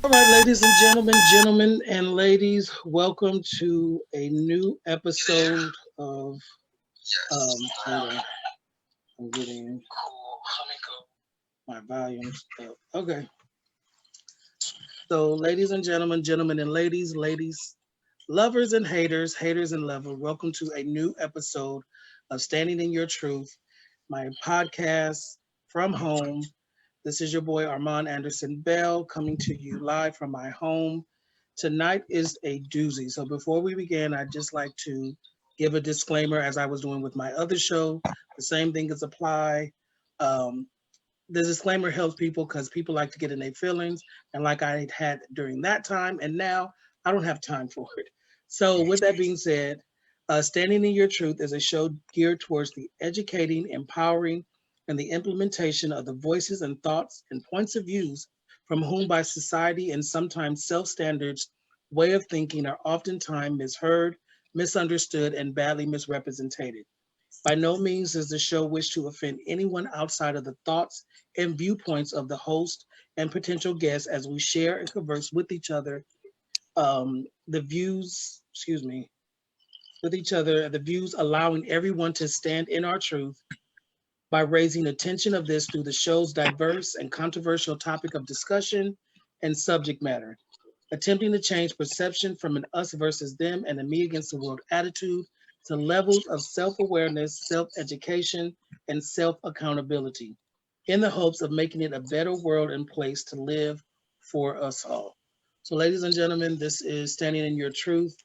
All right, ladies and gentlemen and ladies, welcome to a new episode of hold on, I'm getting my volumes up. Okay. So ladies and gentlemen and ladies, lovers and haters, haters and lovers, welcome to a new episode of Standing in Your Truth, my podcast from home. This is your boy Armand Anderson Bell coming to you live from my home. Tonight is a doozy. So before we begin, I'd just like to give a disclaimer as I was doing with my other show. The same thing is apply. Um, the disclaimer helps people because people like to get in their feelings. And like I had during that time, and now I don't have time for it. So with that being said, Standing in Your Truth is a show geared towards the educating, empowering, and the implementation of the voices and thoughts and points of views from whom by society and sometimes self-standards way of thinking are oftentimes misheard, misunderstood, and badly misrepresented. By no means does the show wish to offend anyone outside of the thoughts and viewpoints of the host and potential guests as we share and converse with each other. The views, excuse me, with each other, the views allowing everyone to stand in our truth by raising attention of this through the show's diverse and controversial topic of discussion and subject matter, attempting to change perception from an us versus them and a me against the world attitude to levels of self awareness, self education, and self accountability in the hopes of making it a better world and place to live for us all. So, ladies and gentlemen, this is Standing in Your Truth.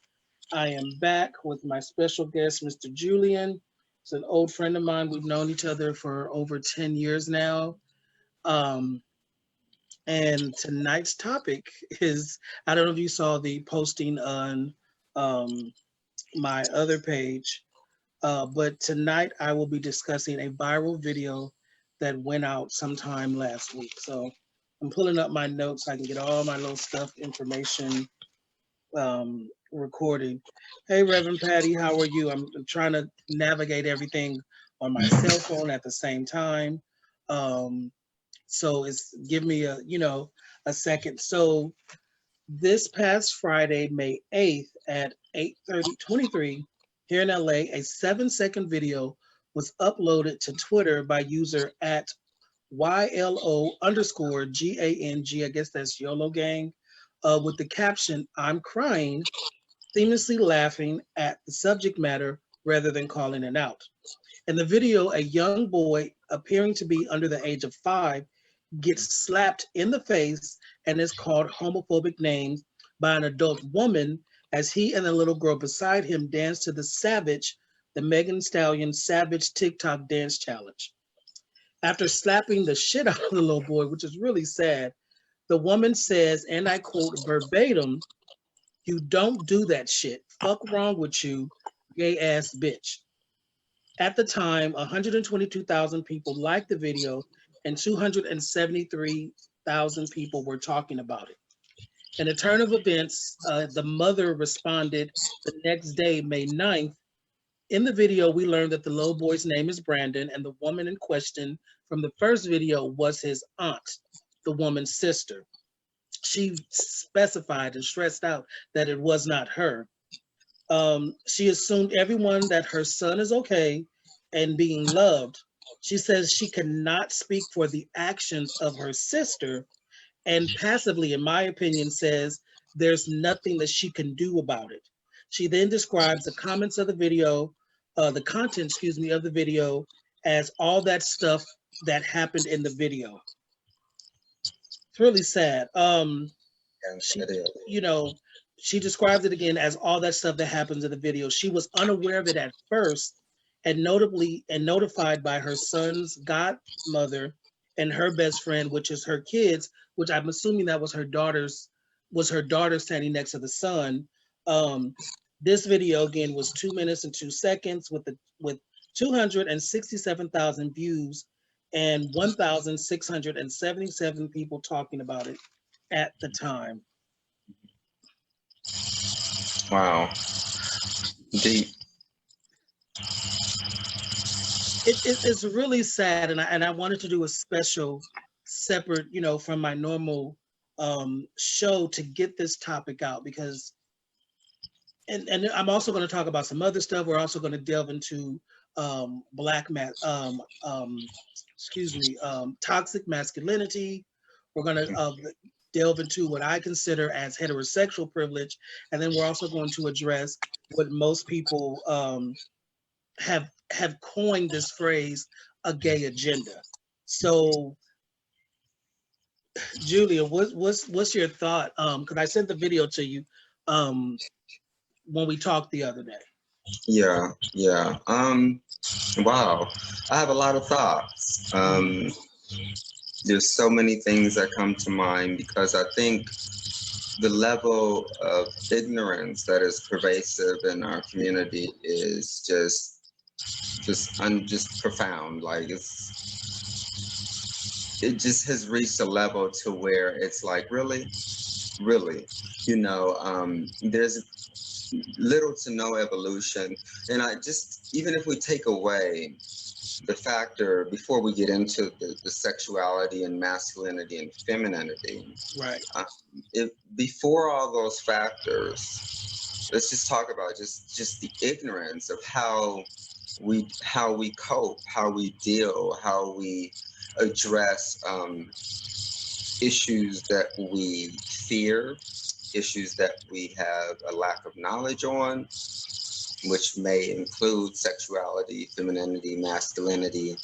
I am back with my special guest, Mr. Julian. He's an old friend of mine. We've known each other for over 10 years now. Um, and tonight's topic is I don't know if you saw the posting on um, my other page, but tonight I will be discussing a viral video that went out sometime last week. So I'm pulling up my notes so I can get all my little stuff, information recorded. Hey, Reverend Patty, how are you? I'm trying to navigate everything on my cell phone at the same time. Um, so it's give me a second. So this past Friday, May 8th at 8:30:23 here in LA, a 7-second video was uploaded to Twitter by user at YLO underscore GANG. I guess that's YOLO Gang, with the caption, I'm crying, seamlessly laughing at the subject matter rather than calling it out. In the video, a young boy appearing to be under the age of 5 gets slapped in the face and is called homophobic names by an adult woman as he and the little girl beside him dance to the Megan Stallion Savage TikTok dance challenge. After slapping the shit out of the little boy, which is really sad, the woman says, and I quote verbatim, you don't do that shit. Fuck wrong with you, gay ass bitch. At the time, 122,000 people liked the video and 273,000 people were talking about it. In a turn of events, the mother responded the next day, May 9th. In the video, we learned that the little boy's name is Brandon, and the woman in question from the first video was his aunt, the woman's sister. She specified and stressed out that it was not her. She assumed everyone that her son is okay and being loved. She says she cannot speak for the actions of her sister, and passively, in my opinion, says there's nothing that she can do about it. She then describes the comments of the video, the content, excuse me, of the video as all that stuff that happened in the video. It's really sad. She, It is. you know, she describes it again as all that stuff that happens in the video. She was unaware of it at first, and notably and notified by her son's godmother and her best friend, which is her kids, which I'm assuming that was her daughter standing next to the son. Um, this video again was 2 minutes and 2 seconds with 267,000 views and 1,677 people talking about it at the time. Wow. Deep. It's really sad, and I wanted to do a special, separate, from my normal show to get this topic out because, and I'm also going to talk about some other stuff. We're also going to delve into black excuse me, toxic masculinity. We're going to delve into what I consider as heterosexual privilege, and then we're also going to address what most people have coined this phrase, a gay agenda. So, Julia, what's your thought? Because I sent the video to you um, when we talked the other day. Yeah, yeah. Wow. I have a lot of thoughts. Mhm. There's so many things that come to mind because I think the level of ignorance that is pervasive in our community is just profound. Like it just has reached a level to where it's like really, there's little to no evolution. And I just, even if we take away the factor before we get into the sexuality and masculinity and femininity, Right. if before all those factors, let's just talk about just the ignorance of how we cope, how we deal, how we address issues that we fear, issues that we have a lack of knowledge on, which may include sexuality, femininity, masculinity,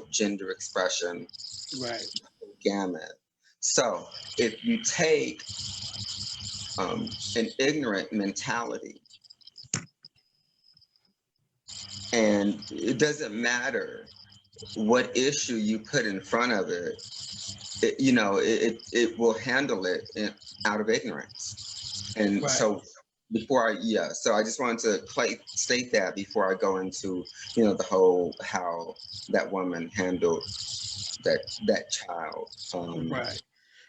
gender expression, Right. gamut. So if you take an ignorant mentality, and it doesn't matter what issue you put in front of it, it will handle it out of ignorance. And Right. so so I just wanted to state that before I go into, the whole how that woman handled that child. Right.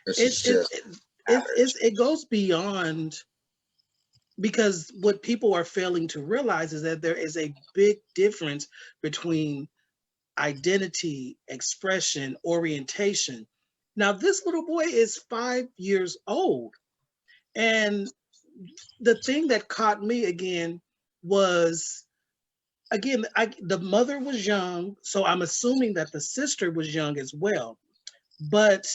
It's It it just it matters. it goes beyond because what people are failing to realize is that there is a big difference between identity, expression, orientation. Now, this little boy is 5 years old. And the thing that caught me again was the mother was young, so I'm assuming that the sister was young as well. But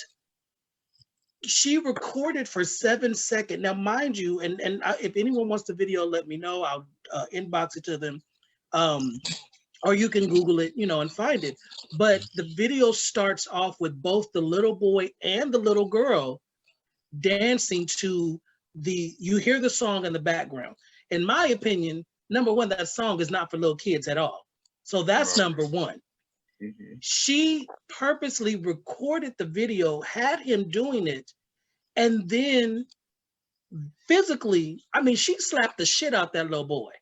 she recorded for 7 seconds. Now, mind you, if anyone wants the video, let me know. I'll inbox it to them. Um, or you can Google it, and find it. But the video starts off with both the little boy and the little girl dancing to you hear the song in the background. In my opinion, number one, that song is not for little kids at all. So that's Right. number one. Mhm. She purposely recorded the video, had him doing it, and then physically, I mean, she slapped the shit out that little boy,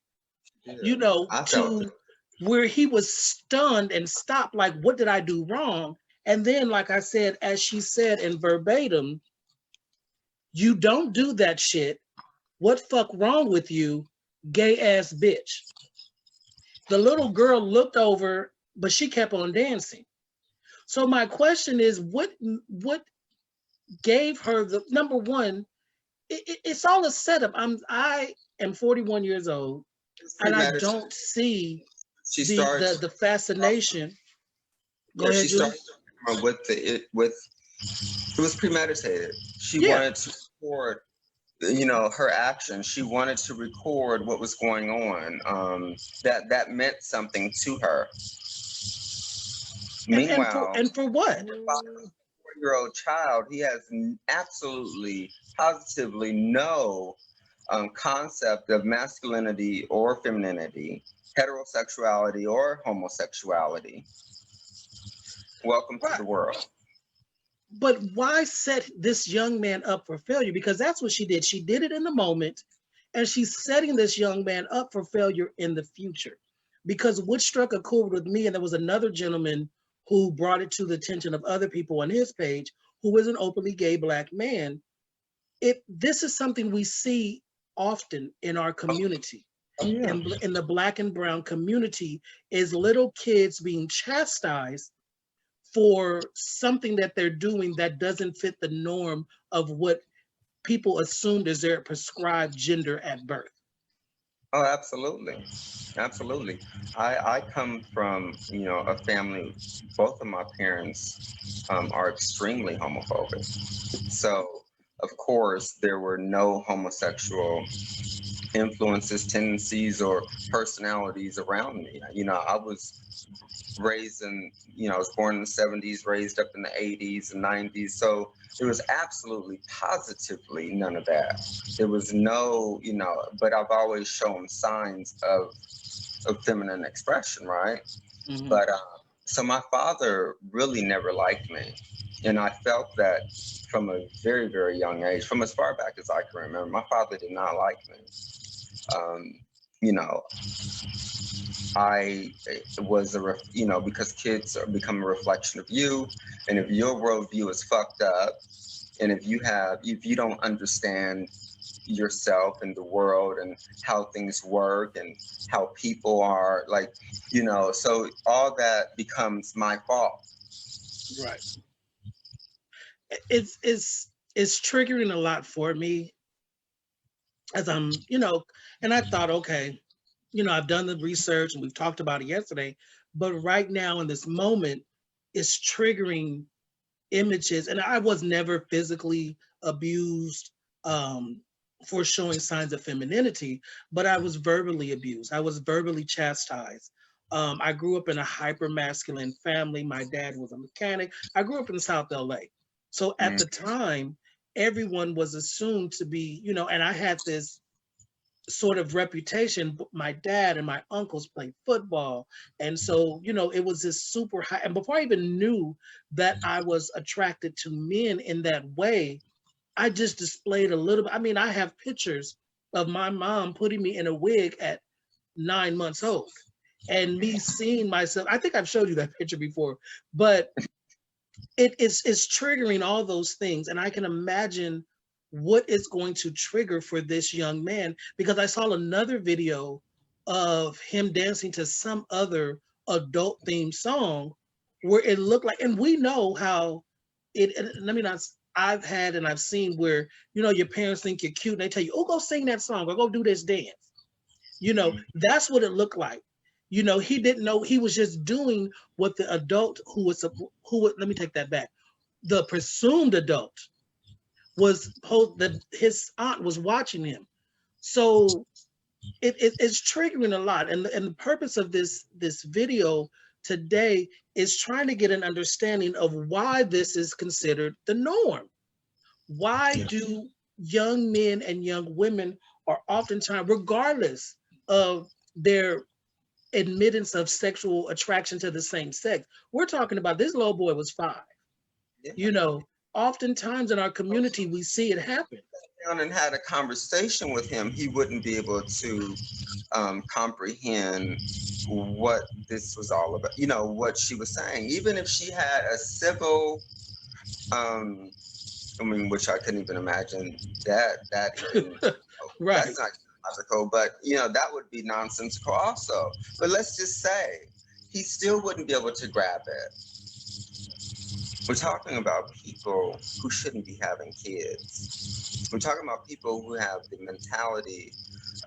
Yeah, I felt it. to where he was stunned and stopped, like, what did I do wrong? And then, like I said, as she said in verbatim, you don't do that shit. What fuck wrong with you, gay ass bitch? The little girl looked over, but she kept on dancing. So my question is, what gave her the number one? It's all a setup. I am 41 years old, It's and I premeditated. don't see She the starts. the the fascination. Go Yeah, she ahead, Julie. started with it was premeditated. She Yeah, wanted to record, her actions. She wanted to record what was going on. That meant something to her. Meanwhile, and for what? 4-year-old child, he has absolutely, positively no concept of masculinity or femininity, heterosexuality or homosexuality. Welcome to Right. the world. But why set this young man up for failure? Because that's what she did. She did it in the moment, and she's setting this young man up for failure in the future. Because what struck a chord with me, and there was another gentleman who brought it to the attention of other people on his page, who is an openly gay black man. This is something we see often in our community, Oh, yeah. in the black and brown community, is little kids being chastised for something that they're doing that doesn't fit the norm of what people assumed is their prescribed gender at birth. Oh, absolutely. Absolutely. I come from, a family, both of my parents are extremely homophobic. So, of course, there were no homosexual influences, tendencies, or personalities around me. I was raised in, I was born in the 70s, raised up in the 80s and 90s. So there was absolutely positively none of that. There was no, but I've always shown signs of feminine expression, right? Hmm. But so my father really never liked me. And I felt that from a very, very young age, from as far back as I can remember, my father did not like me. Um, you know, I was because kids become a reflection of you, and if your worldview is fucked up, and if you don't understand yourself and the world and how things work and how people are, like, so all that becomes my fault. Right. It's triggering a lot for me as and I thought, okay, I've done the research and we've talked about it yesterday, but right now in this moment, it's triggering images. And I was never physically abused um, for showing signs of femininity, but I was verbally abused. I was verbally chastised. I grew up in a hyper masculine family. My dad was a mechanic. I grew up in South LA. So at Mm, the time, everyone was assumed to be, and I had this sort of reputation. My dad and my uncles played football. And so, it was this super high. And before I even knew that I was attracted to men in that way, I just displayed a little bit. I mean, I have pictures of my mom putting me in a wig at 9 months old and me seeing myself. I think I've showed you that picture before, but it's triggering all those things. And I can imagine what it's going to trigger for this young man because I saw another video of him dancing to some other adult themed song where it looked like, and we know how I mean, I've had and I've seen where, your parents think you're cute and they tell you, oh, go sing that song or go do this dance. That's what it looked like. He didn't know, he was just doing what the adult let me take that back. The presumed adult was that his aunt was watching him. So it's triggering a lot. And the purpose of this video today is trying to get an understanding of why this is considered the norm. Why yeah. do young men and young women are oftentimes, regardless of their admittance of sexual attraction to the same sex. We're talking about this little boy was 5. Yeah. You know, Oftentimes in our community we see it happen. Down and had a conversation with him, he wouldn't be able to comprehend what this was all about. What she was saying, even if she had a civil, um, I mean, which I couldn't even imagine that even, Right. that's not logical, but that would be nonsensical also. But let's just say he still wouldn't be able to grab it. We're talking about people who shouldn't be having kids. We're talking about people who have the mentality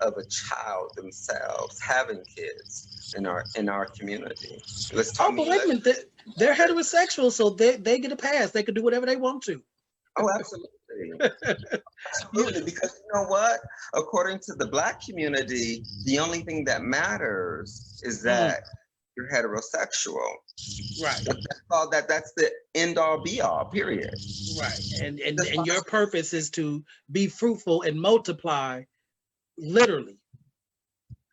of a child themselves having kids in our community. Let's talk. Oh, I but mean, wait a let's. minute. They're heterosexual, so they get a pass. They can do whatever they want to. Oh, absolutely, You absolutely. Because you know what? According to the Black community, the only thing that matters is mm, that you're heterosexual. right, That's all. That's the end all be all. Period. right. And Define. your purpose is to be fruitful and multiply, literally.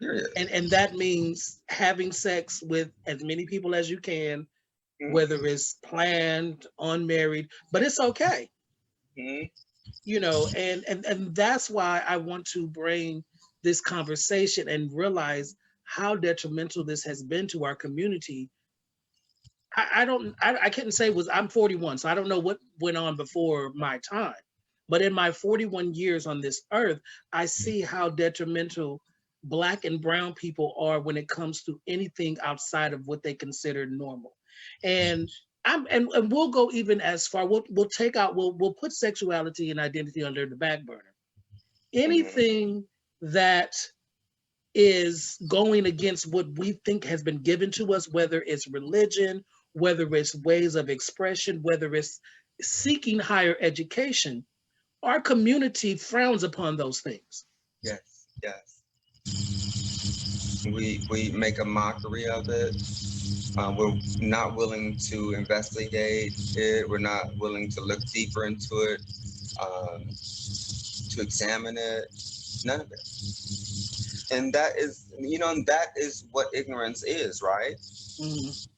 Period. And that means having sex with as many people as you can, Mm-hmm. whether it's planned, unmarried, but it's okay. And that's why I want to bring this conversation and realize how detrimental this has been to our community. I couldn't say was I'm 41, so I don't know what went on before my time. But in my 41 years on this earth, I see how detrimental black and brown people are when it comes to anything outside of what they consider normal. And and we'll go even as far. We'll take out. We'll put sexuality and identity under the back burner. Hmm. Anything that is going against what we think has been given to us, whether it's religion, whether it's ways of expression, whether it's seeking higher education, our community frowns upon those things. Yes, yes. We make a mockery of it. We're not willing to investigate it. We're not willing to look deeper into it, um, to examine it. None of it. And that is, that is what ignorance is, right? Mhm.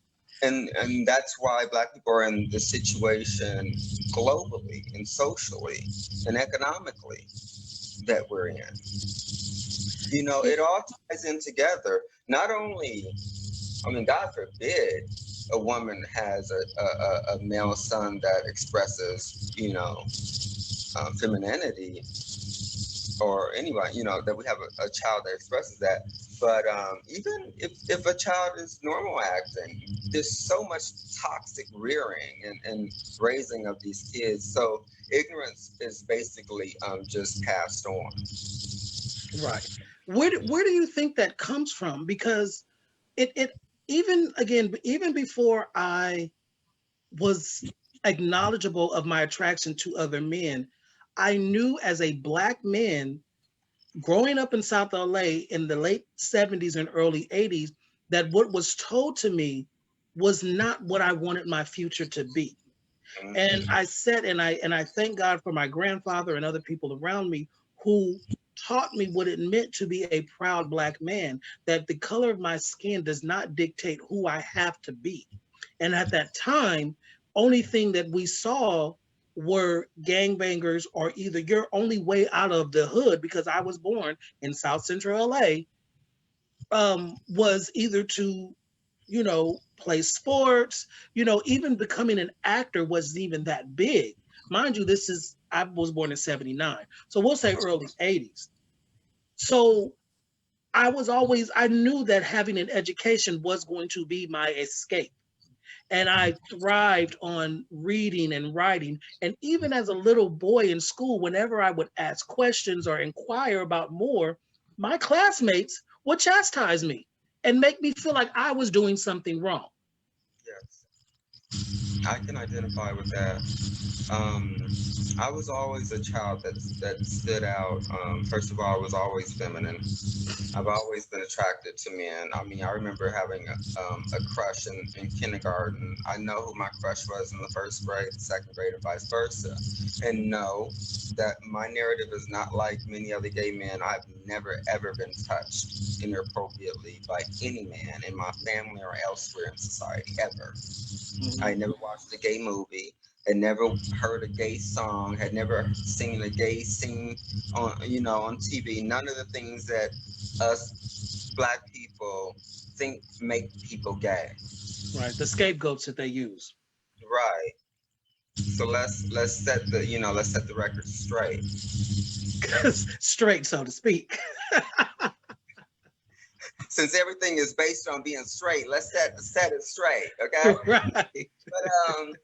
And that's why Black people are in the situation globally and socially and economically that we're in. It- It all ties in together. Not only, I mean, God forbid a woman has a male son that expresses, femininity, or anybody, that we have a child that expresses that. But even if a child is normal acting, there's so much toxic rearing and raising of these kids. So ignorance is basically just passed on. right. Where do you think that comes from? Because it even again, even before I was acknowledgeable of my attraction to other men, I knew as a black man growing up in South LA in the late 70s and early 80s that what was told to me was not what I wanted my future to be. And Hmm. I said, and I thank God for my grandfather and other people around me who taught me what it meant to be a proud black man, that the color of my skin does not dictate who I have to be. And at that time, only thing that we saw were gangbangers or either your only way out of the hood, because I was born in South Central LA, was either to, play sports, even becoming an actor wasn't even that big. Mind you, I was born in 79. So we'll say early 80s. So I knew that having an education was going to be my escape. And I thrived on reading and writing. And even as a little boy in school, whenever I would ask questions or inquire about more, my classmates would chastise me and make me feel like I was doing something wrong. Yes, I can identify with that. Um, I was always a child that stood out. First of all, I was always feminine. I've always been attracted to men. I mean, I remember having a crush in kindergarten. I know who my crush was in the first grade, second grade, and vice versa. And no, that my narrative is not like many other gay men. I've never ever been touched inappropriately by any man in my family or elsewhere in society ever. I Mhm. never watched a gay movie. Had never heard a gay song. Had never seen a gay scene on TV. None of the things that us black people think make people gay. Right. The scapegoats that they use. Right. So let's set the record straight. Straight, so to speak. Since everything is based on being straight, let's set it straight, okay? Right. But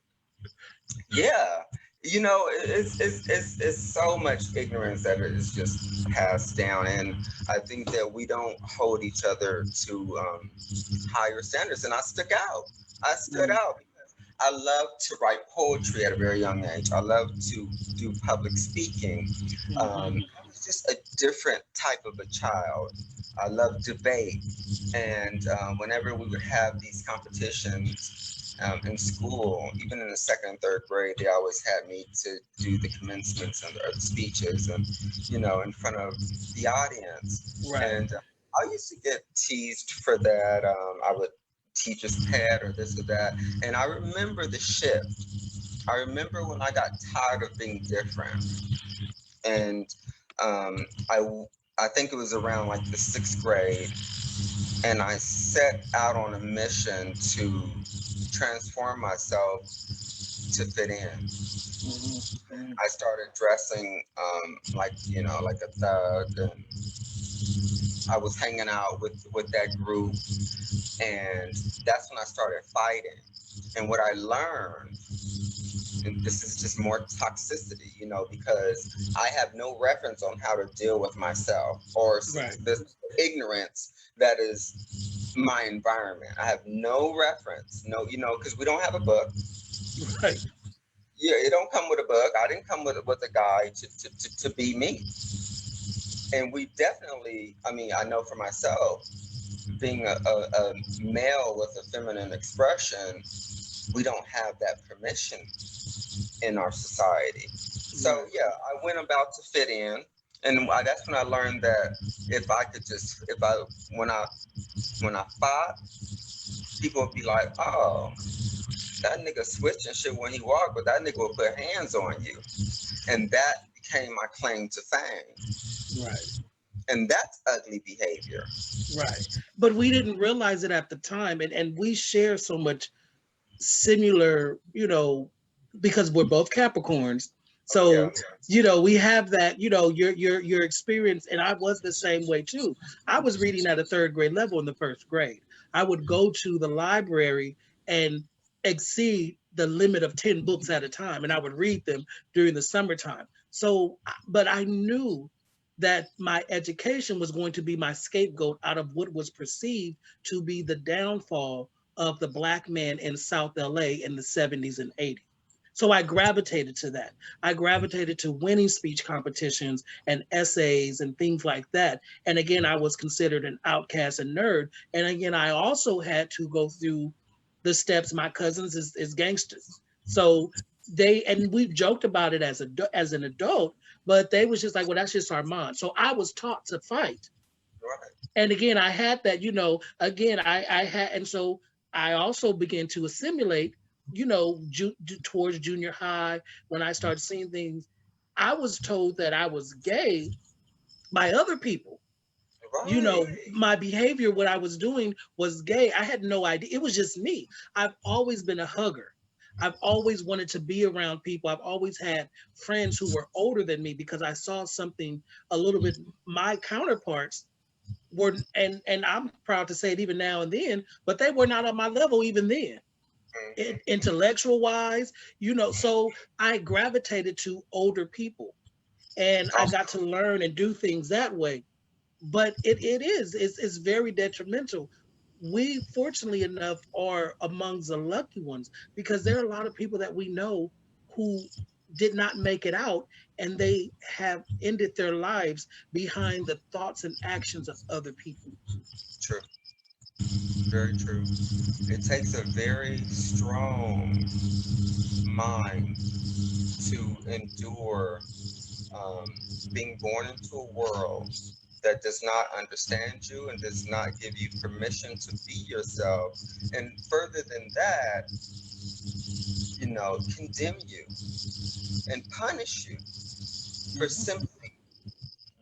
yeah, it's so much ignorance that is just passed down, and I think that we don't hold each other to higher standards. And I stood Mm. out because I love to write poetry at a very young age. I love to do public speaking. Mhm. I was just a different type of a child. I love debate, and whenever we would have these competitions in school, even in the second and third grade, they always had me to do the commencements and or the speeches, and in front of the audience. Right. And I used to get teased for that. I would teacher's pet or this or that, and I remember the shift. I remember when I got tired of being different, and um, I I think it was around like the sixth grade, and I set out on a mission to transform myself to fit in. Mhm. Mhm. I started dressing like a thug, and I was hanging out with that group, and that's when I started fighting. And what I learned, and this is just more toxicity, because I have no reference on how to deal with myself or Right. this ignorance that is my environment. I have no reference, no, because we don't have a book. Right. Yeah, it don't come with a book. I didn't come with a guide to be me. And we definitely, I mean, I know for myself, being a male with a feminine expression, we don't have that permission in our society. So Right. yeah, I went about to fit in, and that's when I learned that if I could just, if I when I fought, people would be like, "Oh, that nigga switch and shit when he walk, but that nigga will put hands on you," and that became my claim to fame, Right. and that's ugly behavior. Right. But we didn't realize it at the time, and we share so much similar, because we're both Capricorns. Oh yeah, So, we have that, your experience, and I was the same way too. I was reading at a third grade level in the first grade. I would go to the library and exceed the limit of 10 books at a time, and I would read them during the summertime. So, but I knew that my education was going to be my scapegoat out of what was perceived to be the downfall of the black man in South LA in the 70s and 80s. So I gravitated to that. I gravitated to winning speech competitions and essays and things like that. And again, I was considered an outcast and nerd. And again, I also had to go through the steps. My cousins is gangsters. So and we joked about it as an adult, but they was just like, well, that's just Armand. So I was taught to fight. right. And again, I had that, again, I had, and so I also began to assimilate, towards junior high when I started seeing things. I was told that I was gay by other people. Right. My behavior, what I was doing was gay. I had no idea. It was just me. I've always been a hugger. I've always wanted to be around people. I've always had friends who were older than me because I saw something a little bit, my counterparts were, and I'm proud to say it even now and then, but they were not on my level even then. Intellectual wise, so I gravitated to older people and I got to learn and do things that way. But it's very detrimental. We fortunately enough are amongst the lucky ones because there are a lot of people that we know who did not make it out and they have ended their lives behind the thoughts and actions of other people. True. Very true. It takes a very strong mind to endure um, being born into a world that does not understand you and does not give you permission to be yourself. And further than that, condemn you and punish you for simply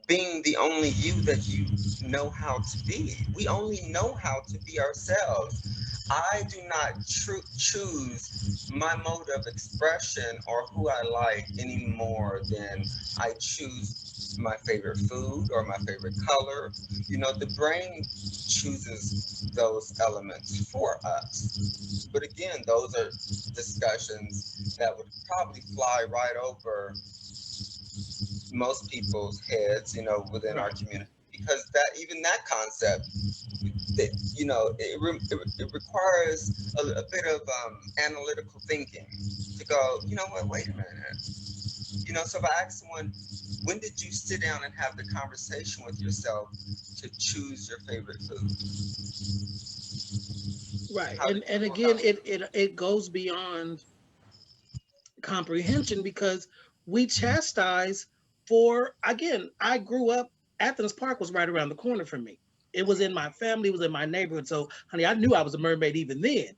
being the only you that you know how to be. We only know how to be ourselves. I do not choose my mode of expression or who I like any more than I choose my favorite food or my favorite color. The brain chooses those elements for us. But again, those are discussions that would probably fly right over most people's heads, within our Right. community, because that even that concept, that it requires a bit of analytical thinking to go, you know what, wait a minute, so if I ask someone, when did you sit down and have the conversation with yourself to choose your favorite food? Right. How did And how again, it goes beyond comprehension because we chastise for, again, I grew up, Athens Park was right around the corner from me. It was in my family, it was in my neighborhood. So honey, I knew I was a mermaid even then.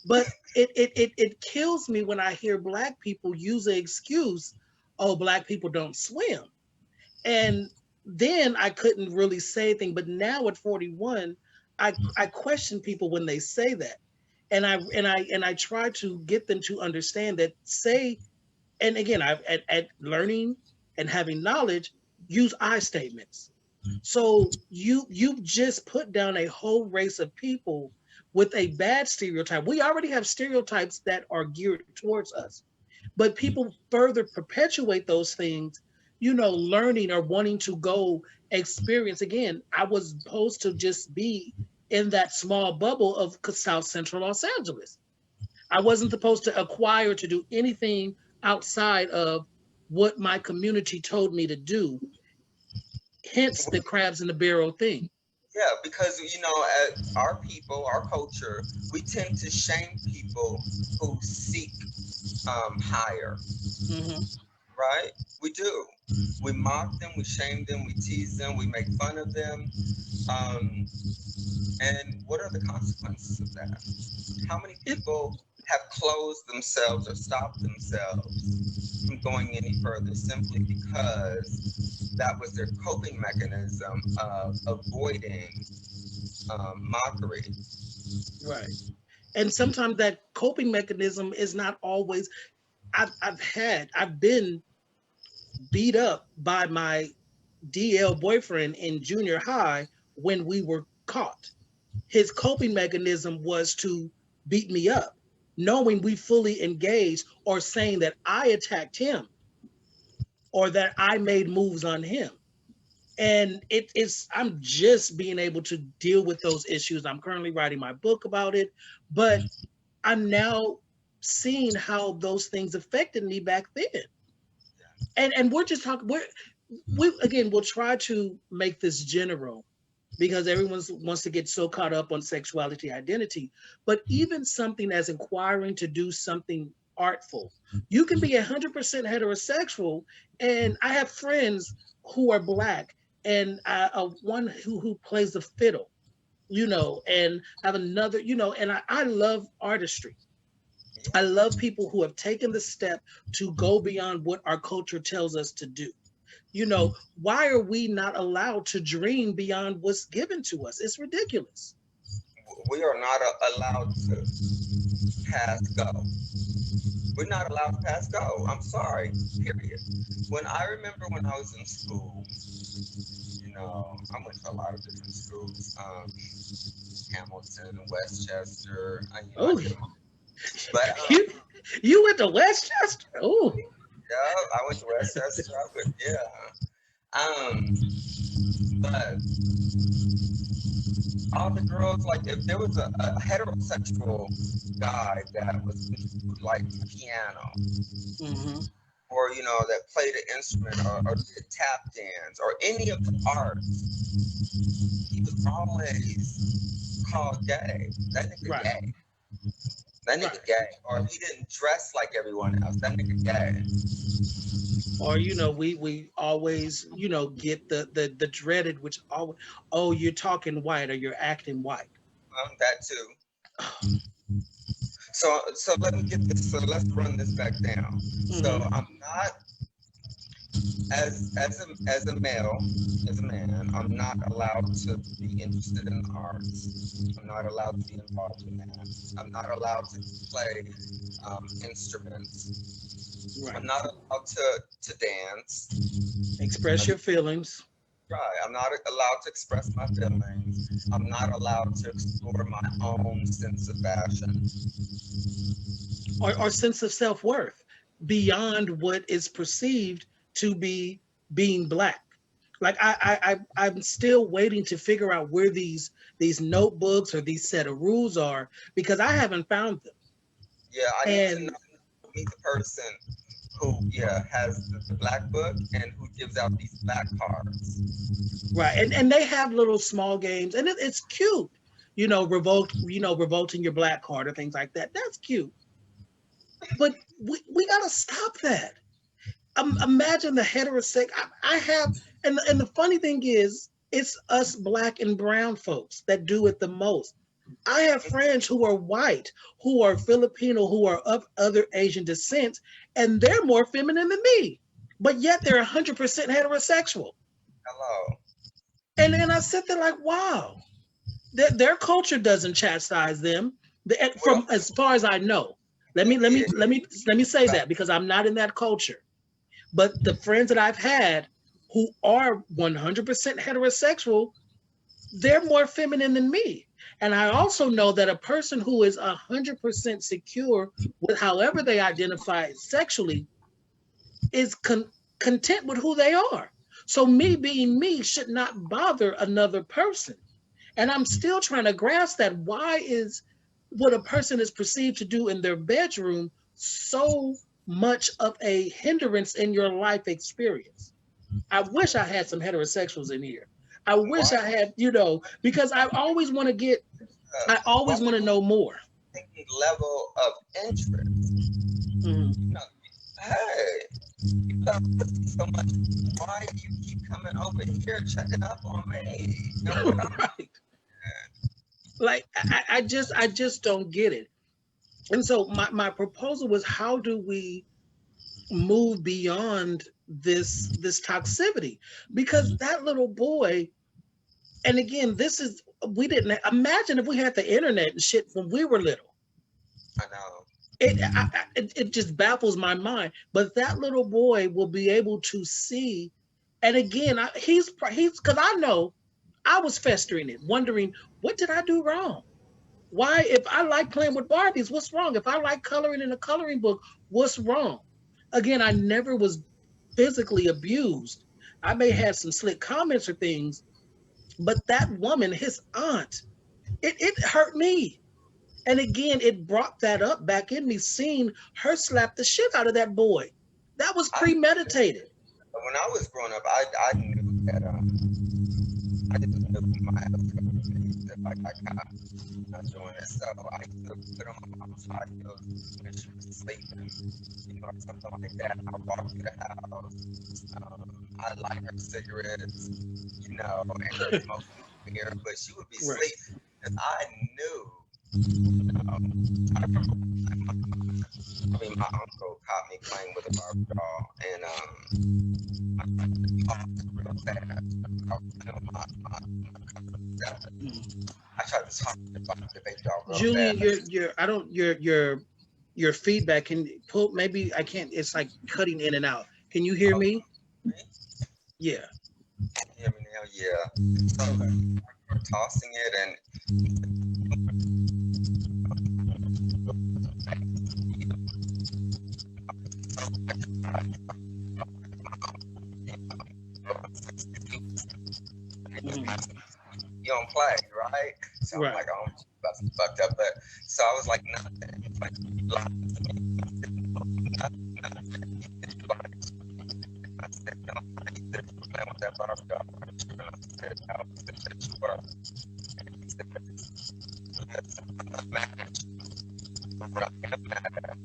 But it kills me when I hear black people use the excuse, oh, black people don't swim. And then I couldn't really say anything. But now at 41, I question people when they say that. And I try to get them to understand that, say, and again, I've at learning and having knowledge, use I statements. So you've just put down a whole race of people with a bad stereotype. We already have stereotypes that are geared towards us, but people further perpetuate those things, learning or wanting to go experience. Again, I was supposed to just be in that small bubble of South Central Los Angeles. I wasn't supposed to acquire to do anything outside of what my community told me to do, hence the crabs in the barrel thing. Yeah, because our people, our culture, we tend to shame people who seek higher, Hmm. right? We do. We mock them, we shame them, we tease them, we make fun of them. Um, and what are the consequences of that? How many It, people have closed themselves or stopped themselves from going any further simply because that was their coping mechanism of avoiding mockery? right. And sometimes that coping mechanism is not always. I've been beat up by my DL boyfriend in junior high when we were caught. His coping mechanism was to beat me up, knowing we fully engaged or saying that I attacked him or that I made moves on him. And I'm just being able to deal with those issues. I'm currently writing my book about it, but I'm now seeing how those things affected me back then. And we're just talking, we again, we'll try to make this general because everyone wants to get so caught up on sexuality identity. But even something as inquiring to do something artful, you can be 100% heterosexual. And I have friends who are black, and one who plays the fiddle, and have another, and I love artistry. I Yeah. love people who have taken the step to go beyond what our culture tells us to do. Why are we not allowed to dream beyond what's given to us? It's ridiculous. We are not allowed to pass go. We're not allowed to pass go. I'm sorry, period. When I remember when I was in school, I went to a lot of different schools, Hamilton, Westchester. I Oh, did them all. But you you went to Westchester? Oh, yeah, I went to Westchester. Yeah. But all the girls, like, if there was a heterosexual guy that was who liked piano, hmm, or that played an instrument, or did tap dance, or any of the arts, he was always called gay. That nigga right, gay. That right. nigga gay. Or if he didn't dress like everyone else, that nigga gay. Or we always get the dreaded, which always, oh, you're talking white or you're acting white. That too. So let me get this. So let's run this back down. So Hmm. I'm not, as a male, as a man, I'm not allowed to be interested in the arts. I'm not allowed to be involved in that. I'm not allowed to play instruments. I'm Right. not allowed to dance. Express your feelings. Right. I'm not allowed to express my feelings. I'm not allowed to explore my own sense of fashion. Or sense of self-worth beyond what is perceived to be being black. Like I'm still waiting to figure out where these notebooks or these set of rules are because I haven't found them. Yeah, I need to And meet the person who, yeah, has the black book and who gives out these black cards. right, and they have little small games, and it's cute. Revolting your black card or things like that. That's cute. But we gotta stop that. Imagine the heterosexual. I have, and the funny thing is, it's us black and brown folks that do it the most. I have friends who are white, who are Filipino, who are of other Asian descent, and they're more feminine than me, but yet they're 100% heterosexual. Hello. And then I sit there like, wow, their culture doesn't chastise them. Well, From as far as I know, let me let me it, let me let me say that because I'm not in that culture. But the friends that I've had who are 100% heterosexual, they're more feminine than me. And I also know that a person who is 100% secure with however they identify sexually is content with who they are. So me being me should not bother another person. And I'm still trying to grasp that. Why is what a person is perceived to do in their bedroom so much of a hindrance in your life experience? I wish I had some heterosexuals in here. I wish Why I had, because I always want to I why always want to know more. thinking level of interest? Mhm. No, hey, you love pussy so much. Why do you keep coming over here checking up on me? You know what I'm Right. Like I just don't get it. And so my proposal was, how do we move beyond this toxicity? Because that little boy, and again, this is, we didn't imagine if we had the internet and shit when we were little. I know. It just baffles my mind. But that little boy will be able to see, and again, he's because I know I was festering it, wondering, what did I do wrong? Why, if I like playing with Barbies, what's wrong? If I like coloring in a coloring book, what's wrong? Again, I never was physically abused. I may have some slick comments or things, but that woman, his aunt, it hurt me. And again, it brought that up back in me, seeing her slap the shit out of that boy. That was I premeditated. when I was growing up, I knew that I just knew my if I got caught doing this. So I used to put on my mom's high heels when she was sleeping, or something like that. I walk through the house. I light her cigarettes, and smoke here, but she would be Right. sleeping. And I knew, I remember my uncle caught me playing with a Barbie doll, and I tried to talk real fast. I tried to talk about the baby doll real Julian, fast. your I don't your feedback can pull, maybe I can't, it's like cutting in and out. Can you hear Oh, me? me? Yeah. You hear me now? Yeah. So Okay. we're tossing it, and Mhm. you don't play, right? So I'm Right. like, oh, that's fucked up. But so I was like, nothing. It's like, you lied to me. Nothing. You lied to me. I said, no, I said, you were playing with that Barbie doll. And I said, no, I said, you were. And he said, yes, I'm not mad at you. But I am mad at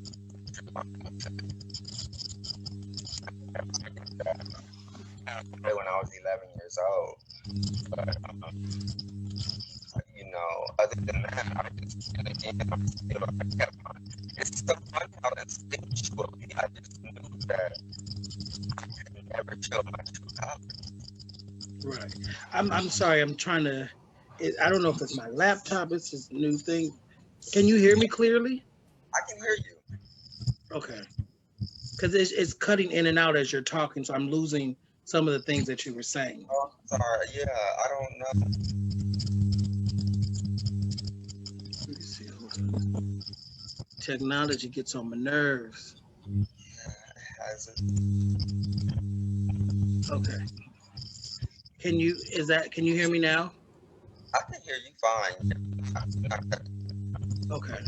when I was 11 years old. But, other than that, I just, and again, I'm still, I kept on. It's so funny how instinctually I just knew that I could never show my true colors. Right. I'm sorry. I'm trying to. I don't know if it's my laptop. It's this new thing. Can you hear me clearly? I can hear you. Okay. Because it's cutting in and out as you're talking, so I'm losing some of the things that you were saying. Oh, I'm sorry. Yeah, I don't know. Let me see. Hold on. Technology gets on my nerves. Yeah, has it? Okay. Can you hear me now? I can hear you fine. Okay.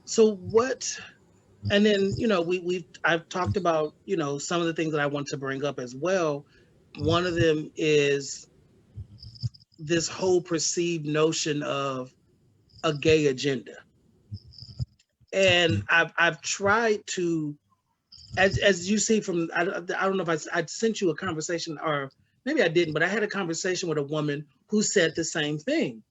So what, and then, I've talked about, some of the things that I want to bring up as well. One of them is this whole perceived notion of a gay agenda. And I've tried to, as you see from, I don't know if I sent you a conversation, or maybe I didn't, but I had a conversation with a woman who said the same thing,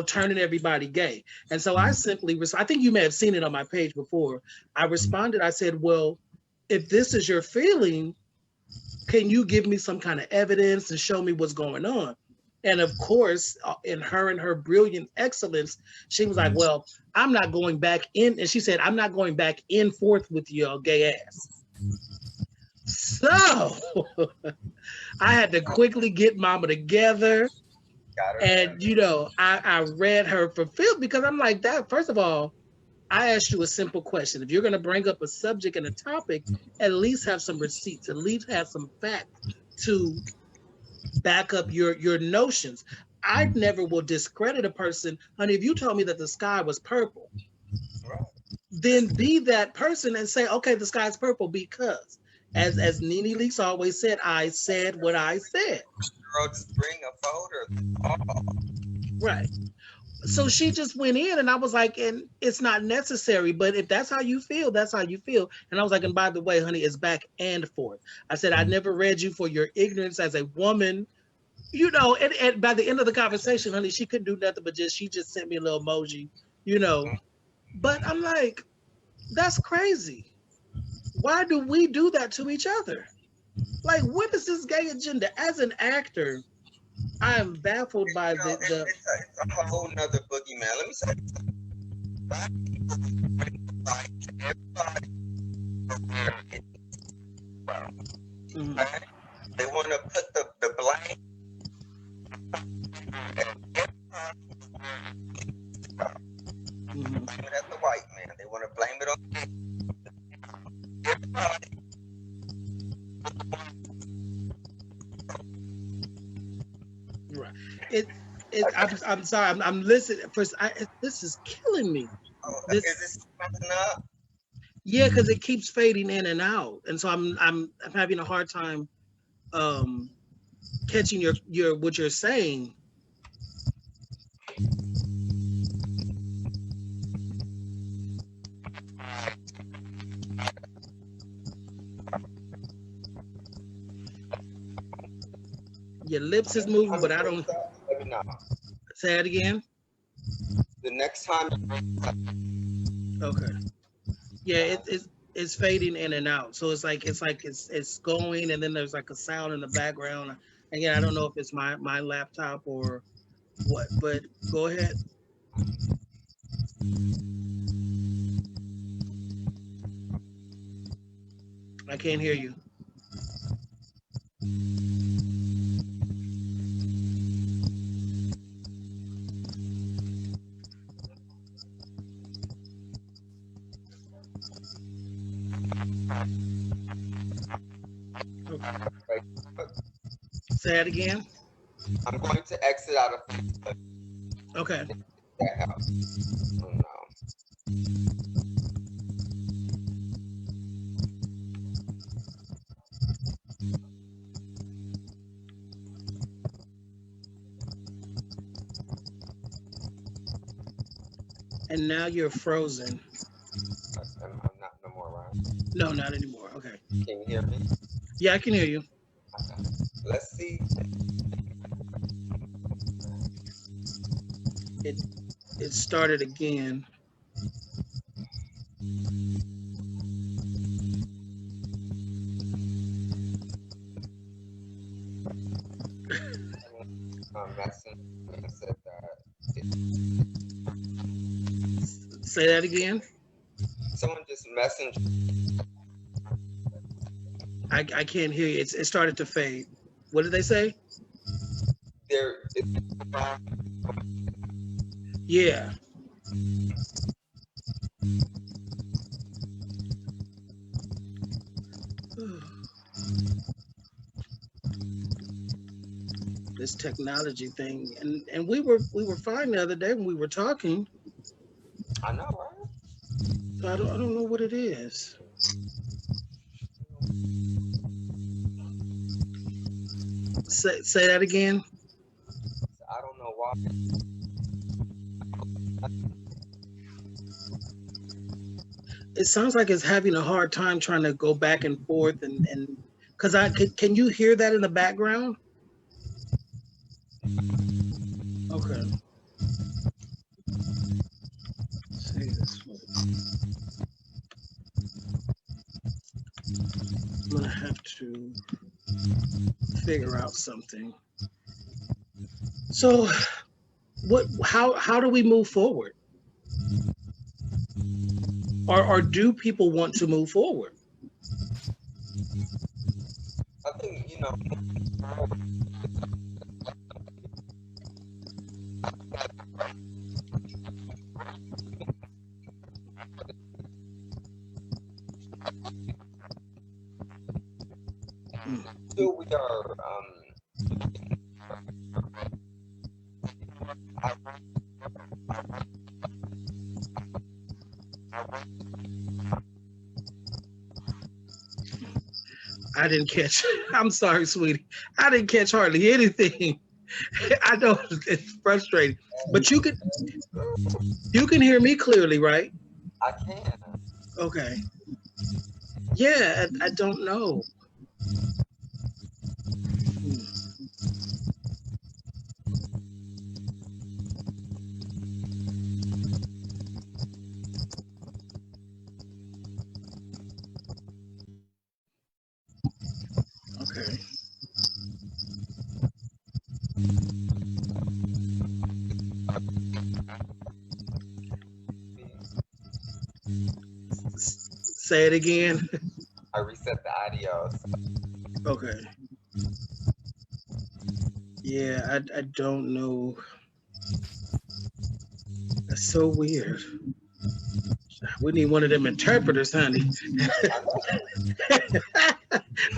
turning everybody gay. And so I simply, I think you may have seen it on my page before. I responded, I said, well, if this is your feeling, can you give me some kind of evidence and show me what's going on? And of course, in her brilliant excellence, she was like, well, I'm not going back in. And she said, I'm not going back in forth with your gay ass. So I had to quickly get mama together. Got her And, together. I read her for Phil because I'm like, that, first of all, I asked you a simple question. If you're going to bring up a subject and a topic, at least have some receipts, at least have some facts to back up your notions. I never will discredit a person. Honey, if you told me that the sky was purple, Right. then be that person and say, okay, the sky's purple because, as Nene Leakes always said, I said what I said. Girl, just bring a folder. Oh, Right. So she just went in and I was like, and it's not necessary, but if that's how you feel, that's how you feel. And I was like, and by the way, honey, it's back and forth. I said, I never read you for your ignorance as a woman, and by the end of the conversation, honey, she couldn't do nothing but she just sent me a little emoji, you know. But I'm like, that's crazy. Why do we do that to each other? Like, what is this gay agenda? As an actor, I am baffled by the it's a whole nother boogeyman. Let me say, like everybody, Mhm. right? They want to put the blame. Mhm. Blame it at the white man. They want to blame it on everybody. Right. It. I'm sorry. I'm listening. First, this is killing me. Oh, This. is this something up? Yeah, because it keeps fading in and out, and so I'm having a hard time um catching your what you're saying. Your lips is moving, but I don't. Let me know. Say it again. The next time. Okay. Yeah, it's fading in and out. So it's going, and then there's like a sound in the background. Again, I don't know if it's my laptop or what, but go ahead. I can't hear you. Okay. Say it again. I'm going to exit out of Facebook. Okay. That helps. Oh, no. And now you're frozen. I'm not no more, right? No, not anymore. Okay. Can you hear me? Yeah, I can hear you. Okay. Let's see. It started again. Messenger said that. Say that again. Someone just messaged. I can't hear you. It started to fade. What did they say? There. Yeah. This technology thing, and we were fine the other day when we were talking. I know, right? So I don't know what it is. Say that again. I don't know why. It sounds like it's having a hard time trying to go back and forth and because can you hear that in the background? Okay. Let's see this one. I'm gonna have to figure out something. So how do we move forward? Or do people want to move forward? you know, still we are. I didn't catch. I'm sorry, sweetie. I didn't catch hardly anything. I know it's frustrating, but you can hear me clearly, right? I can. Okay. Yeah, I don't know. Okay. Say it again. I reset the audio. Okay. Yeah, I don't know. That's so weird. We need one of them interpreters, honey.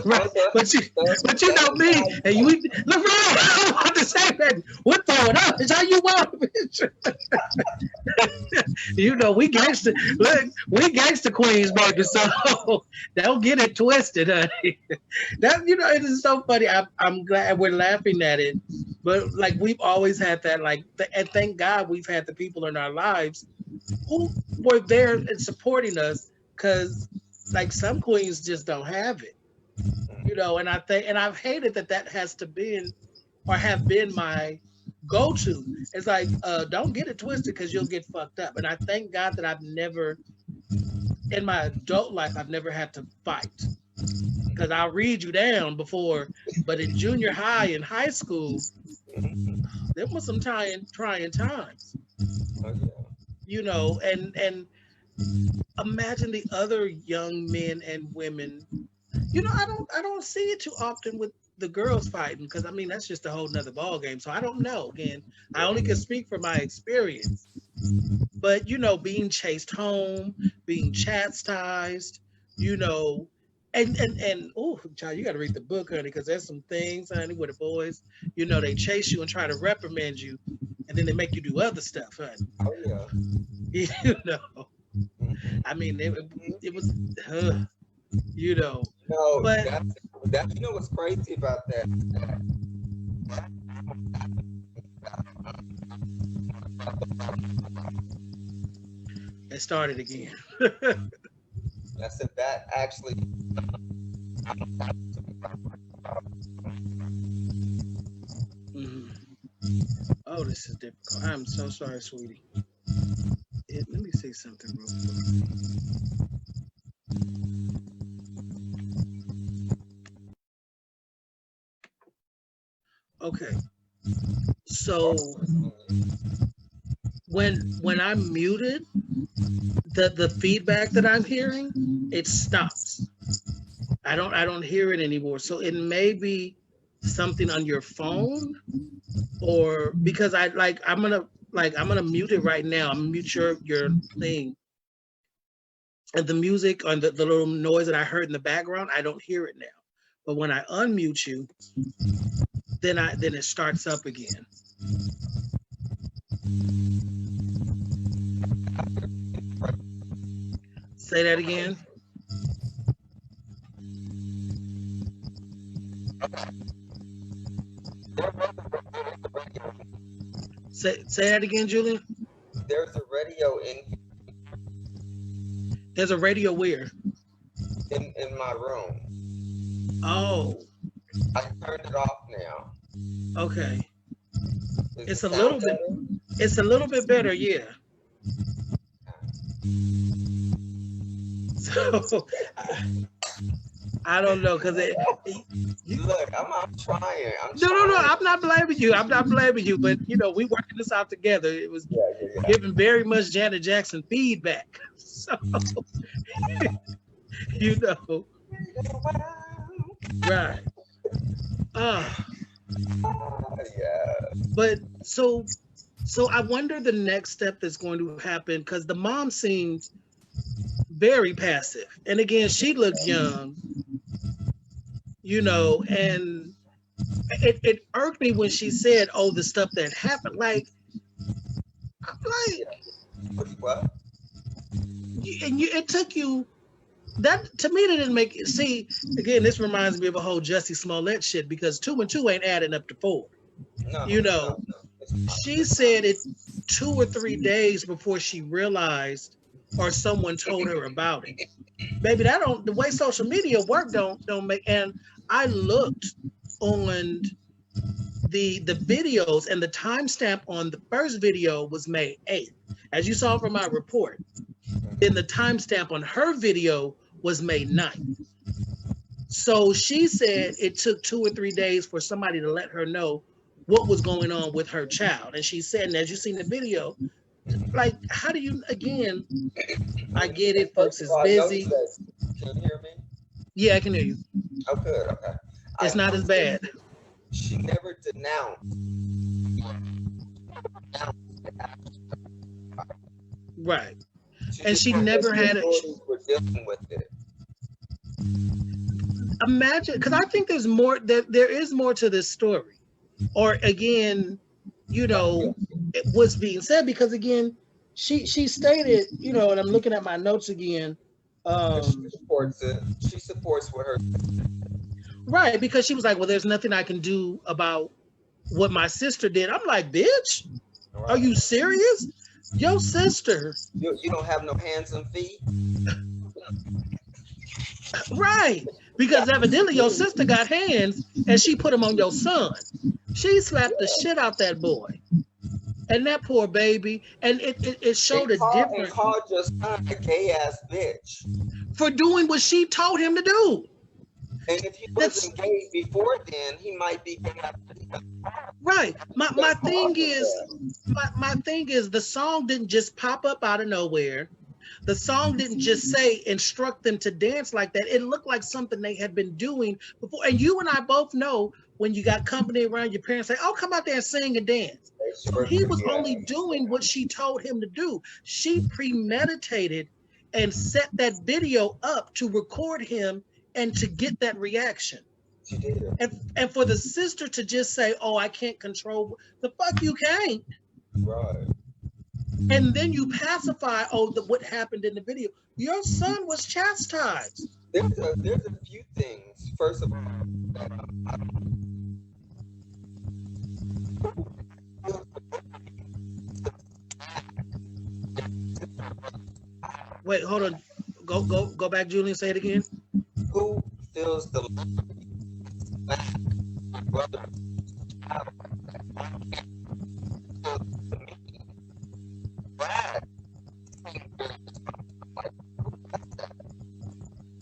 Right, but you know me, and you look right. I don't want to say that. We'll throw it up. It's how you want, bitch. You know we gangster. Look, we gangster queens, baby. So don't get it twisted, honey. That it is so funny. I'm glad we're laughing at it, but like we've always had that. And thank God we've had the people in our lives who were there and supporting us, because like some queens just don't have it. And I think, and I've hated that has to been or have been my go-to. It's like, don't get it twisted because you'll get fucked up. And I thank God that I've never, in my adult life, I've never had to fight, because I'll read you down before. But in junior high and high school, there was some trying times. And imagine the other young men and women. I don't see it too often with the girls fighting, because I mean that's just a whole nother ball game. So I don't know. Again, I only can speak from my experience. But being chased home, being chastised, and oh, child, you got to read the book, honey, because there's some things, honey, with the boys. They chase you and try to reprimand you, and then they make you do other stuff, honey. Oh yeah. I mean, it was. No, but that what's crazy about that. It started again. I said that actually. Mm-hmm. Oh, this is difficult. I'm so sorry, sweetie. Let me say something real quick. Okay. So when I'm muted, the feedback that I'm hearing, it stops. I don't hear it anymore. So it may be something on your phone, or because I'm gonna mute it right now. I'm gonna mute your thing. And the music or the little noise that I heard in the background, I don't hear it now. But when I unmute you, then it starts up again. Say that again. Say that again, Julian. There's a radio in. There's a radio where? In my room. Oh. I turned it off now. Okay. It's a little bit. It's a little bit better, yeah. So I don't know, because look, I'm trying. No. I'm not blaming you. I'm not blaming you, but we working this out together. It was giving very much Janet Jackson feedback. So right. Uh, Yeah. but so I wonder the next step that's going to happen because the mom seemed very passive. And again, she looked young, and it irked me when she said, "Oh, the stuff that happened." Like, What? it took you that to me. That didn't make it. See, again, this reminds me of a whole Jussie Smollett shit because 2 and 2 ain't adding up to 4. No, You no, know, no. It's not. she said it 2 or 3 days before she realized or someone told her about it. Baby, that don't the way social media work don't make. And I looked on the videos, and the timestamp on the first video was May 8th, as you saw from my report. Then the timestamp on her video was May 9th. So she said it took 2 or 3 days for somebody to let her know what was going on with her child. And she said, and as you seen the video, like, how do you, again, I get it, folks First of is all, I noticed busy. that. Can you hear me? Yeah, I can hear you. Oh, good. Okay. I It's not as noticed that bad. she never denounced. Right. She And just she said that never the had it. authorities were dealing with it. Imagine, because I think there's more, there is more to this story. Or again, what's being said, because again, she stated, and I'm looking at my notes again. Because Um, she supports it. She supports what her. right, because she was like, well, there's nothing I can do about what my sister did. I'm like, bitch, are Right. you serious? Your sister, You don't have no hands and feet. right? Because evidently your sister got hands and she put them on your son. She slapped the shit out that boy. And that poor baby, and it showed a And different called your son a gay ass bitch. for doing what she told him to do. And if he That's wasn't gay before then, he might be gay after right. My that. thing is, my thing is, the song didn't just pop up out of nowhere. The song didn't just say instruct them to dance like that. It looked like something they had been doing before. And you and I both know when you got company around, your parents say, "Oh, come out there and sing and dance." So he was only doing what she told him to do. She premeditated and set that video up to record him and to get that reaction. She did. And for the sister to just say, "Oh, I can't control," the fuck you can't. Right. And then you pacify, "Oh, what happened in the video. Your son was chastised." There's a few things. First of all, Wait, hold on. Go back, Julian. Say it again. who feels the brother?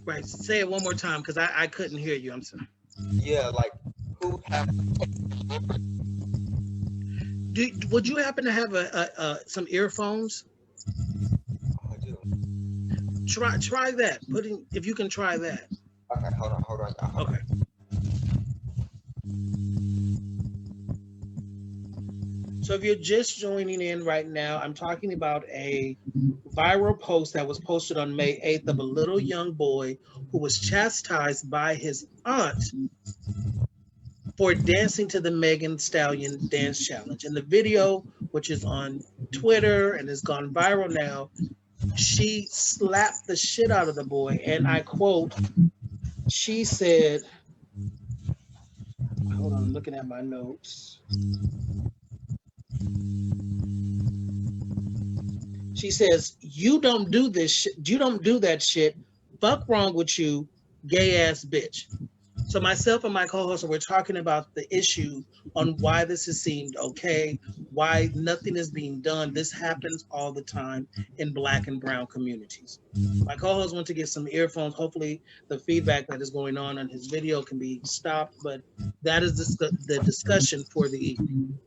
Right. Say it one more time because I couldn't hear you. I'm sorry. Yeah, like who have Would you happen to have some earphones? I do. Try that. If you can try that. Okay, hold on. Okay. So if you're just joining in right now, I'm talking about a viral post that was posted on May 8th of a little young boy who was chastised by his aunt for dancing to the Megan Stallion dance challenge. In the video, which is on Twitter and has gone viral now, she slapped the shit out of the boy. And I quote, she said, hold on, I'm looking at my notes. She says, "You don't do this shit. You don't do that shit. Fuck wrong with you, gay ass bitch." So myself and my co-host were talking about the issue on why this has seemed okay, why nothing is being done. This happens all the time in Black and brown communities. My co-host went to get some earphones. Hopefully the feedback that is going on his video can be stopped, but that is the discussion for the evening.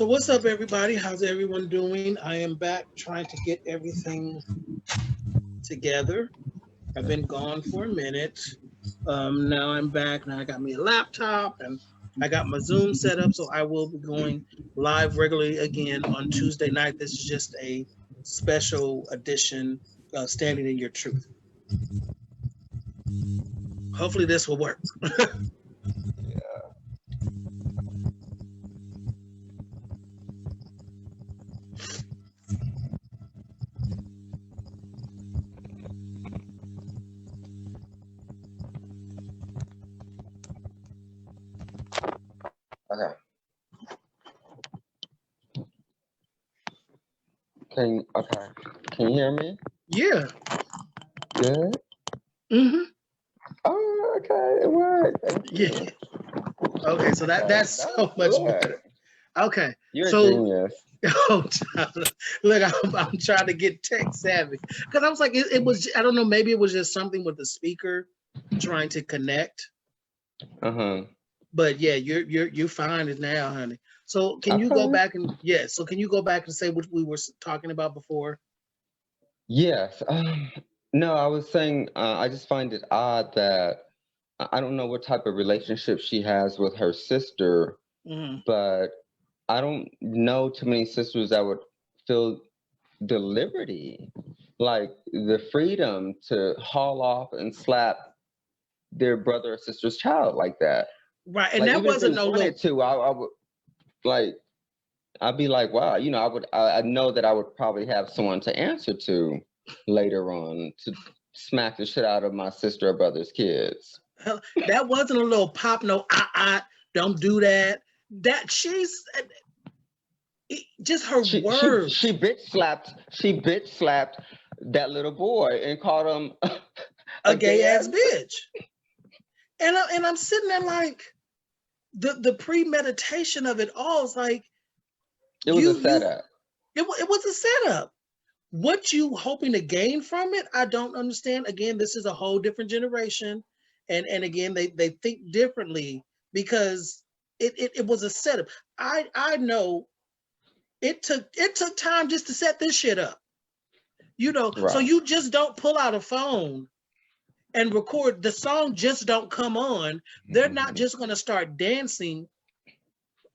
So what's up, everybody? How's everyone doing? I am back trying to get everything together. I've been gone for a minute. Now I'm back. Now I got me a laptop and I got my Zoom set up, so I will be going live regularly again on Tuesday night. This is just a special edition of Standing in Your Truth. Hopefully, this will work. Okay. Okay. Can you hear me? Yeah. Good. Mm-hmm. Oh, okay. It worked. Thank Yeah. you. Okay, so that's so much Look, better. Okay, you're a so genius. oh, look, I'm trying to get tech savvy because I was like, it was, I don't know, maybe it was just something with the speaker trying to connect. Uh-huh. But yeah, you find it now, honey. So can you go Okay. back and yeah? So can you go back and say what we were talking about before? Yes. No, I was saying I just find it odd that I don't know what type of relationship she has with her sister, Hmm. but I don't know too many sisters that would feel the liberty, like the freedom to haul off and slap their brother or sister's child like that. Right, and Like that even if they wasn't no little wanted to, I would like I'd be like, wow, I know that I would probably have someone to answer to later on to smack the shit out of my sister or brother's kids. that wasn't a little pop. No, don't do that. That just her She words. bitch slapped that little boy and called him A a gay gay ass ass. bitch. And I'm sitting there like the premeditation of it all is like It was a you setup. it was a setup. What you hoping to gain from it, I don't understand. Again, this is a whole different generation, and again they think differently because it was a setup. I know it took time just to set this shit up. So Right. you just don't pull out a phone and record the song, just don't come on. They're not just going to start dancing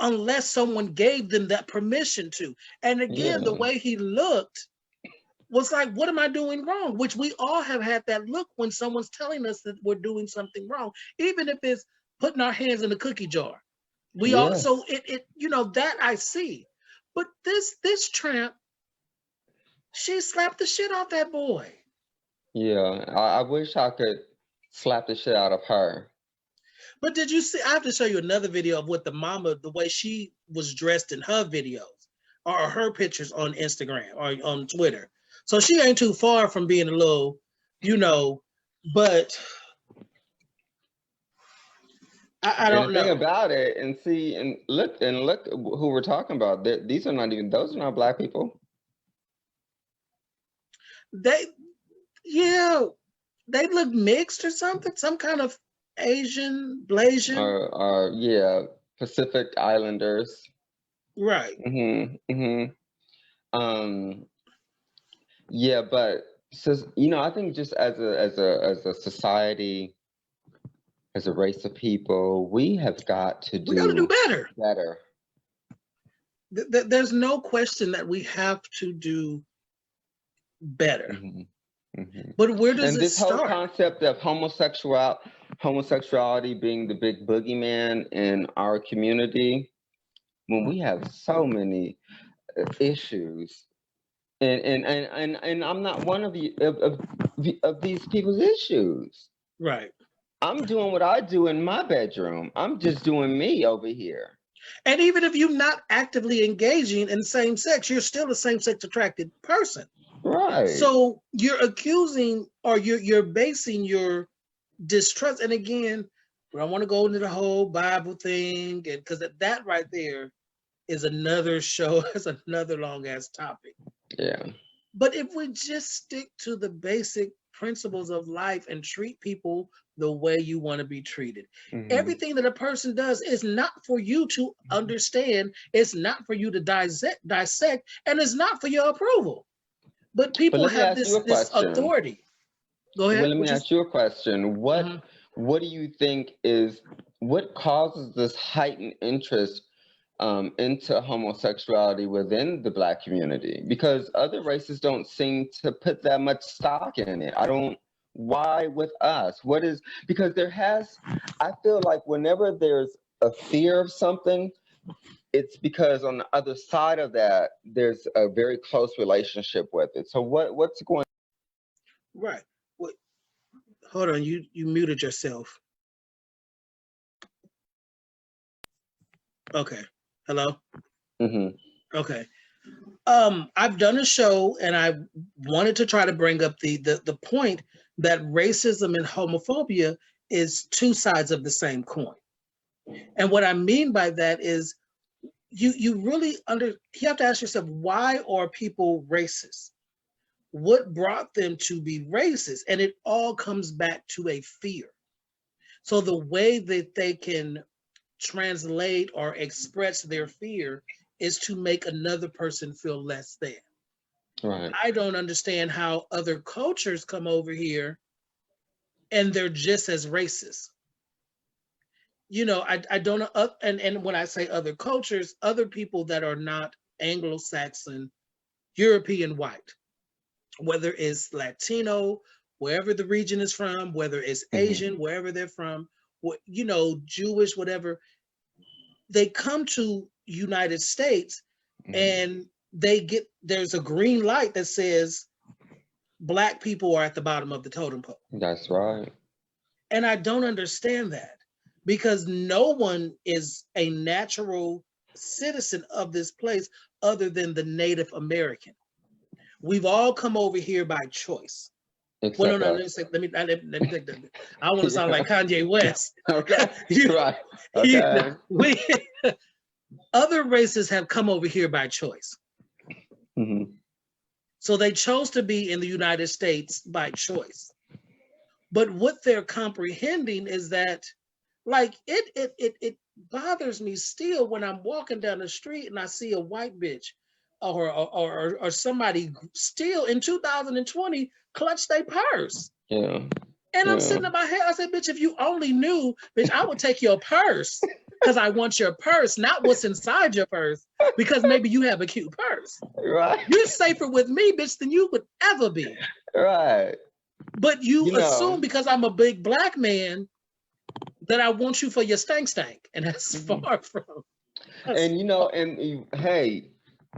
unless someone gave them that permission to. And again, the Yeah. way he looked was like, what am I doing wrong? Which we all have had that look when someone's telling us that we're doing something wrong, even if it's putting our hands in the cookie jar. We all Yes. so it that I see. But this tramp, she slapped the shit off that boy. Yeah. I wish I could slap the shit out of her. But did you see? I have to show you another video of what the mama, the way she was dressed in her videos or her pictures on Instagram or on Twitter. So she ain't too far from being a little, but I And don't the thing know. about it, and see, and look who we're talking about. These are not even; those are not black people. They, yeah, they look mixed or something, some kind of Asian, Blasian. Or yeah, Pacific Islanders. Right. Um. Yeah, but I think just as a society, as a race of people, we have got to We got to do do better. better. There's no question that we have to do better. But where does And it this whole start? concept of homosexuality being the big boogeyman in our community, when we have so many issues, and I'm not one of these people's issues. Right. I'm doing what I do in my bedroom. I'm just doing me over here. And even if you're not actively engaging in same sex, you're still a same sex attracted person. Right. So you're accusing or you're basing your distrust. And again, I want to go into the whole Bible thing, and because that right there is another show, it's another long ass topic. Yeah. But if we just stick to the basic principles of life and treat people the way you want to be treated. Mhm. Everything that a person does is not for you to understand. It's not for you to dissect, and it's not for your approval. But But people let me have ask you a this question. authority. Go Well, ahead. let me Which is ask you a question. mhm. What do you think is what causes this heightened interest into homosexuality within the Black community? Because other races don't seem to put that much stock in it. I don't. Why with us? What is because there has? I feel like whenever there's a fear of something, it's because on the other side of that, there's a very close relationship with it. So what's going? Right. Wait, hold on. You muted yourself. Okay. Hello. Hmm. Okay. I've done a show, and I wanted to try to bring up the point that racism and homophobia is two sides of the same coin. And what I mean by that is you really you have to ask yourself, why are people racist? What brought them to be racist? And it all comes back to a fear. So the way that they can translate or express their fear is to make another person feel less than. Right. I don't understand how other cultures come over here and they're just as racist. I don't know. And when I say other cultures, other people that are not Anglo-Saxon, European white, whether it's Latino, wherever the region is from, whether it's Hmm. Asian, wherever they're from, Jewish, whatever, they come to United States Hmm. and there's a green light that says Black people are at the bottom of the totem pole. That's right. And I don't understand that because no one is a natural citizen of this place other than the Native American. We've all come over here by choice. Well, no, Except no, let me us. say, let me take that. I don't want to sound Yeah. like Kanye West. Okay. you, Right. you know, Okay. we other races have come over here by choice. Hmm. So they chose to be in the United States by choice. But what they're comprehending is that, like, it bothers me still when I'm walking down the street and I see a white bitch or somebody still in 2020 clutch their purse. Yeah. And I'm Yeah. sitting in my head, I said, bitch, if you only knew, bitch, I would take your purse because I want your purse, not what's inside your purse, because maybe you have a cute purse. Right. You're safer with me, bitch, than you would ever be. Right. But you You assume know. because I'm a big Black man that I want you for your stank. And that's Mhm. far from. That's And hey,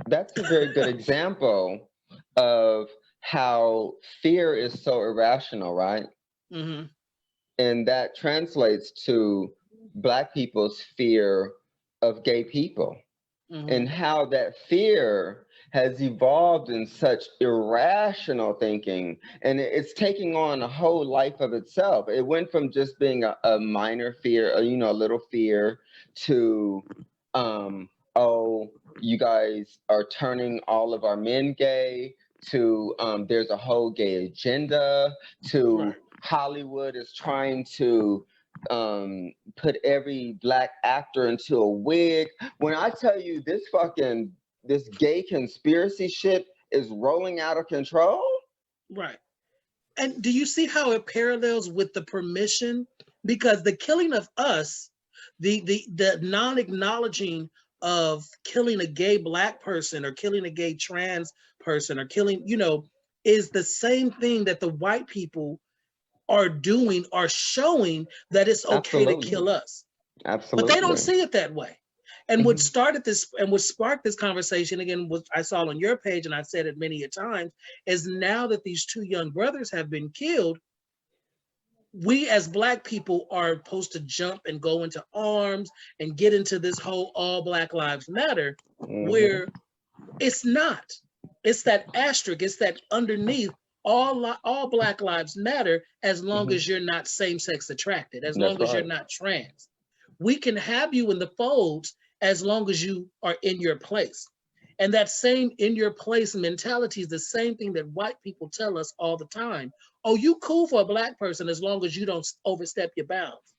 that's a very good example of how fear is so irrational, right? mm-hmm. And that translates to Black people's fear of gay people Mm-hmm. and how that fear has evolved in such irrational thinking and it's taking on a whole life of itself. It went from just being a minor fear, a little fear, to oh, you guys are turning all of our men gay, to there's a whole gay agenda, to Right. Hollywood is trying to put every Black actor into a wig. When I tell you this gay conspiracy shit is rolling out of control. Right. And do you see how it parallels with the permission? Because the killing of us, the non-acknowledging of killing a gay Black person or killing a gay trans person or killing, is the same thing that the white people are doing, are showing that it's okay to kill Absolutely. us. But they don't Absolutely. see it that way. And what Mhm. started this and what sparked this conversation, again, what I saw on your page, and I've said it many a times, is now that these two young brothers have been killed, we as Black people are supposed to jump and go into arms and get into this whole all Black Lives Matter, Mhm. where it's not. It's that asterisk, it's that underneath all Black Lives Matter as long Mhm. as you're not same-sex attracted, as That's long as you're right. not trans. We can have you in the folds as long as you are in your place. And that same in your place mentality is the same thing that white people tell us all the time. Oh, you cool for a black person as long as you don't overstep your bounds.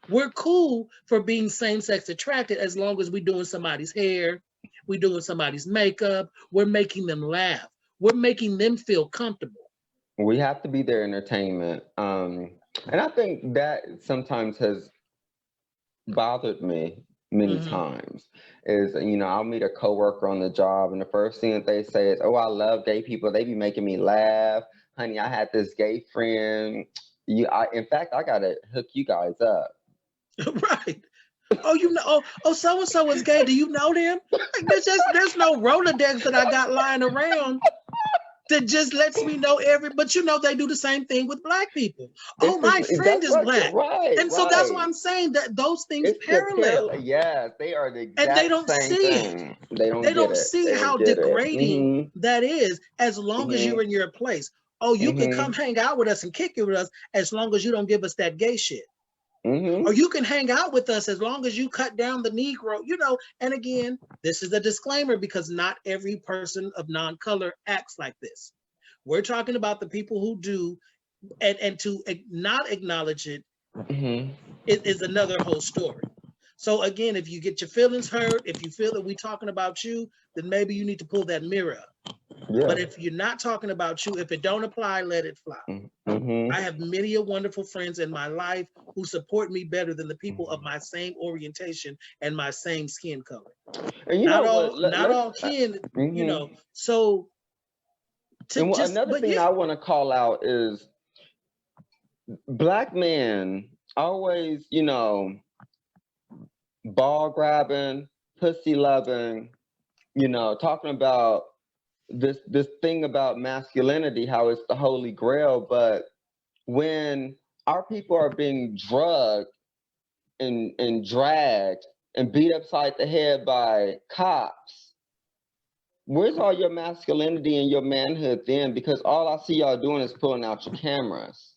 We're cool for being same-sex attracted as long as we're doing somebody's hair, we're doing somebody's makeup, we're making them laugh, we're making them feel comfortable. We have to be their entertainment. And I think that sometimes has bothered me many Mm-hmm. times is, I'll meet a coworker on the job and the first thing that they say is, oh, I love gay people. They be making me laugh. Honey, I had this gay friend. In fact, I gotta hook you guys up. Right. Oh, you know, so and so is gay. Do you know them? Like, there's no Rolodex that I got lying around that just lets me know but they do the same thing with black people. Oh, my friend is black. Right. And so that's why I'm saying that those things It's parallel. Yes, they are the exact And they don't same see thing. it. They don't They get don't it. see They don't how get it. degrading that is as long as you're in your place. Oh, you can come hang out with us and kick it with us as long as you don't give us that gay shit. Or you can hang out with us as long as you cut down the Negro, And again, this is a disclaimer because not every person of non-color acts like this. We're talking about the people who do, and to not acknowledge it, it is another whole story. So again, if you get your feelings hurt, if you feel that we're talking about you, then maybe you need to pull that mirror up. Yeah. But if you're not talking about you, if it don't apply, let it fly. I have many wonderful friends in my life who support me better than the people of my same orientation and my same skin color. And not all kin, So another thing I want to call out is black men always, ball grabbing, pussy loving, talking about this thing about masculinity, how it's the holy grail. But when our people are being drugged and dragged and beat upside the head by cops, where's all your masculinity and your manhood then? Because all I see y'all doing is pulling out your cameras.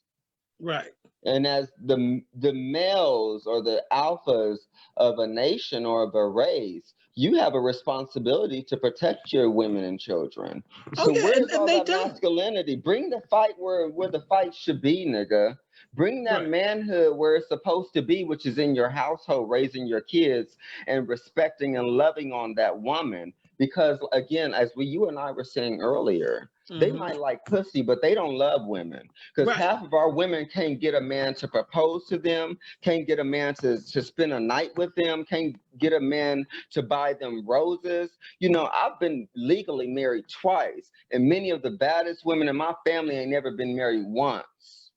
Right. And as the males or the alphas of a nation or of a race, you have a responsibility to protect your women and children. So where's all that masculinity? Bring the fight where the fight should be, nigga. Bring that manhood where it's supposed to be, which is in your household, raising your kids and respecting and loving on that woman. Because again, as you and I were saying earlier, they might like pussy, but they don't love women. Because half of our women can't get a man to propose to them, can't get a man to spend a night with them, can't get a man to buy them roses. I've been legally married twice, and many of the baddest women in my family ain't never been married once.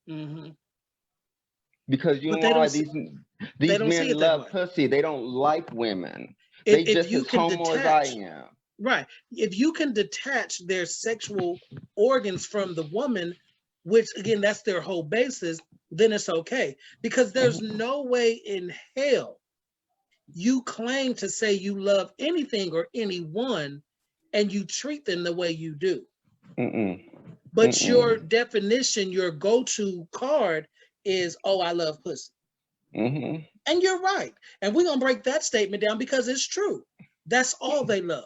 Because these men love pussy. They don't like women. They just as homo as I am. Right. If you can detach their sexual organs from the woman, which again, that's their whole basis, then it's okay. Because there's no way in hell you claim to say you love anything or anyone and you treat them the way you do. But your definition, your go-to card is, oh, I love pussy. And you're right. And we're going to break that statement down because it's true. That's all they love.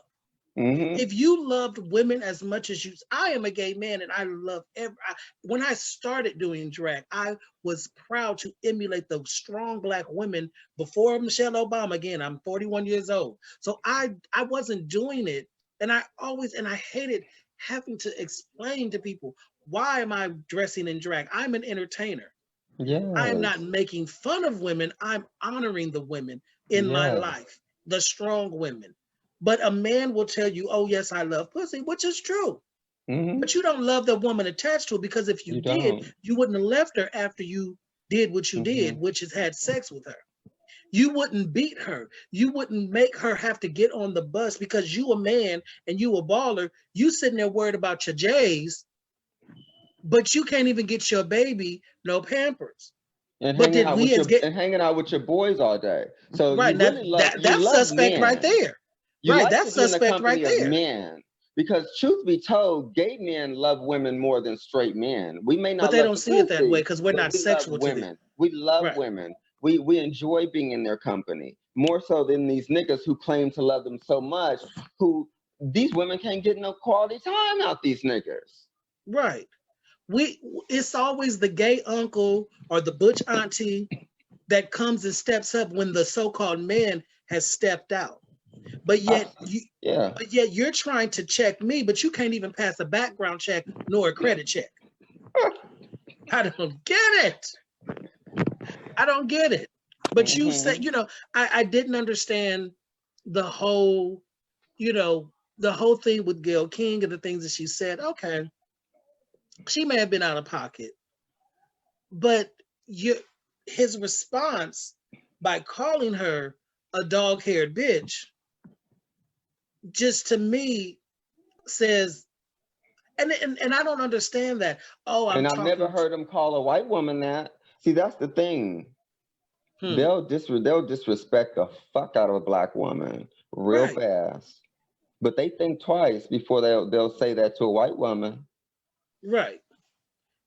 If you loved women as much as I am a gay man and I love when I started doing drag, I was proud to emulate the strong black women before Michelle Obama. Again, I'm 41 years old. So I wasn't doing it. And I hated having to explain to people, why am I dressing in drag? I'm an entertainer. Yeah, I am not making fun of women. I'm honoring the women in my life, the strong women. But a man will tell you, oh, yes, I love pussy, which is true. But you don't love the woman attached to it, because if you did, you wouldn't have left her after you did what you did, which is had sex with her. You wouldn't beat her. You wouldn't make her have to get on the bus because you a man and you a baller. You sitting there worried about your J's, but you can't even get your baby no Pampers. And hanging out with your boys all day. So right, you really that's suspect men. Right there. Right, that's suspect right there. Men. Because truth be told, gay men love women more than straight men. We may not, but they don't see it that way because we're not sexual to women. We love women. We enjoy being in their company more so than these niggas who claim to love them so much. Who these women can't get no quality time out these niggas. Right. It's always the gay uncle or the butch auntie that comes and steps up when the so-called man has stepped out. But I, yet you yeah. but yet you're trying to check me, but you can't even pass a background check nor a credit check. I don't get it. I don't get it. But you said, Hmm. I didn't understand the whole, the whole thing with Gail King and the things that she said. Okay, she may have been out of pocket, but you, his response by calling her a dog-haired bitch, just to me says, and I don't understand that. Oh, I'm And I've never talking. heard him call a white woman that. See, that's the thing. Hmm, They'll disrespect the fuck out of a black woman real right, fast. But they think twice before they'll say that to a white woman. right.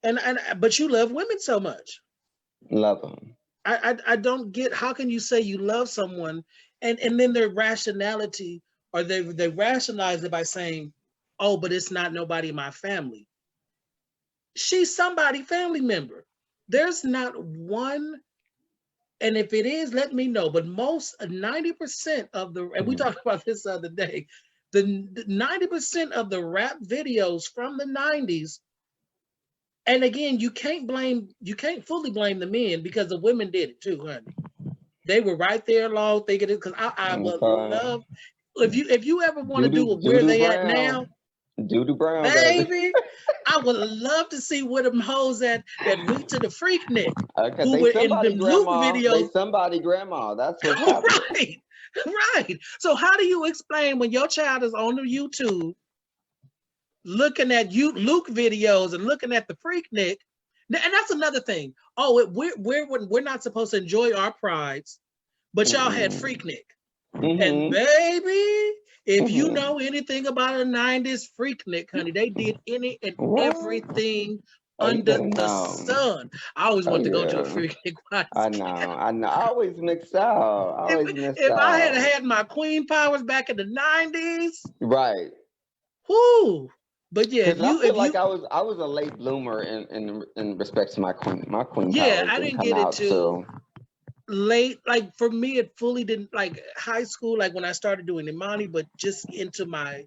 And but you love women so much. Love them. I don't get, how can you say you love someone and then their rationality, or they rationalize it by saying, oh, but it's not nobody in my family. She's somebody family member. There's not one, and if it is, let me know. But most 90% of the, and we Mhm. talked about this the other day, the 90% of the rap videos from the 90s, and again, you can't fully blame the men because the women did it too, honey. They were right there along thinking it, because I would Okay. love, if you ever want to do a where Doodoo they at Brown. now, Doodoo Brown, baby. baby. I would love to see where them hoes at that went to the Freaknik, Okay, who they were in somebody them Luke grandma. They videos. somebody grandma. That's what's happening. Right, right. So how do you explain when your child is on the YouTube looking at you Luke videos and looking at the Freaknik? And that's another thing. Oh, we're not supposed to enjoy our prides, but y'all had Mm-mm. Freaknik. And Mm-hmm. baby, if you Mm-hmm. know anything about a 90s Freaknik, honey, they did any and What? everything Oh, you under better the know. sun. I always Oh wanted to go to a yeah. Freaknik when I was I a know. kid. I know. I always mix out. I If always miss if I had out. had my queen powers back in the 90s, Right. whoo. But yeah, Because I feel if like you I was a late bloomer in respect to my queen. My queen yeah, powers I didn't didn't come get it out till till late. Like for me, it fully didn't, like high school, like when I started doing Imani, but just into my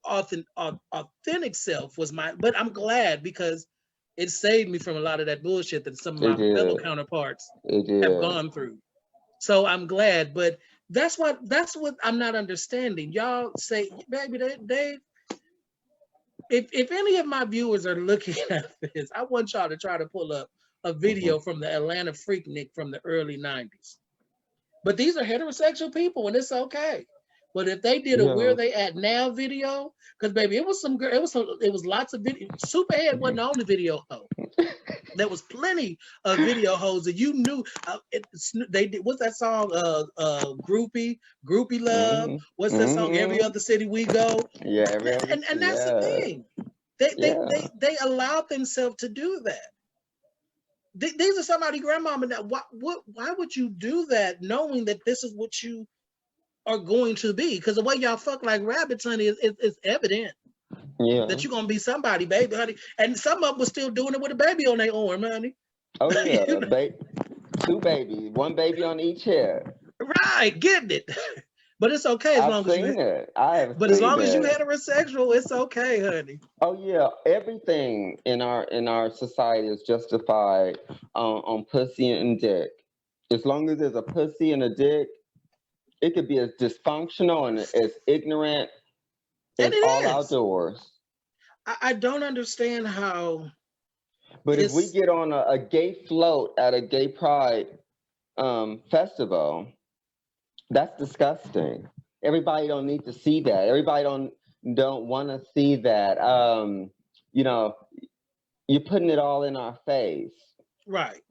authentic self was my, but I'm glad because it saved me from a lot of that bullshit that some of it my fellow did. counterparts It have did. gone through. So I'm glad, but that's what I'm not understanding. Y'all say, baby, they if any of my viewers are looking at this, I want y'all to try to pull up a Hmm. video from the Atlanta Freaknik from the early 90s. But these are heterosexual people, and it's okay. But if they did a where Yeah. they at now video, because baby, it was some girl, it was lots of video. Superhead wasn't the only video hoe. There was plenty of video hoes that you knew. They did. What's that song? Groupie Love. Hmm. What's that song? Every Hmm. other city we go. Yeah. Every other. And that's the Yeah. thing. They they Yeah. they they allowed themselves to do that. These are somebody grandmama that why would you do that knowing that this is what you are going to be? Because the way y'all fuck like rabbits, honey, is evident Yeah. that you're gonna be somebody, baby, honey. And some of them was still doing it with a baby on their arm, honey. Oh You yeah. know, Two babies, one baby on each head. right, getting it. But it's okay as I've long as you. seen it. I have But as seen long as you it. heterosexual, it's okay, honey. Oh yeah, everything in our society is justified on pussy and dick. As long as there's a pussy and a dick, it could be as dysfunctional and as ignorant And as all it is. outdoors. I don't understand how But if we it's get on a gay float at a gay pride festival, that's disgusting. Everybody don't need to see that. Everybody don't want to see that. You know, you're putting it all in our face. right.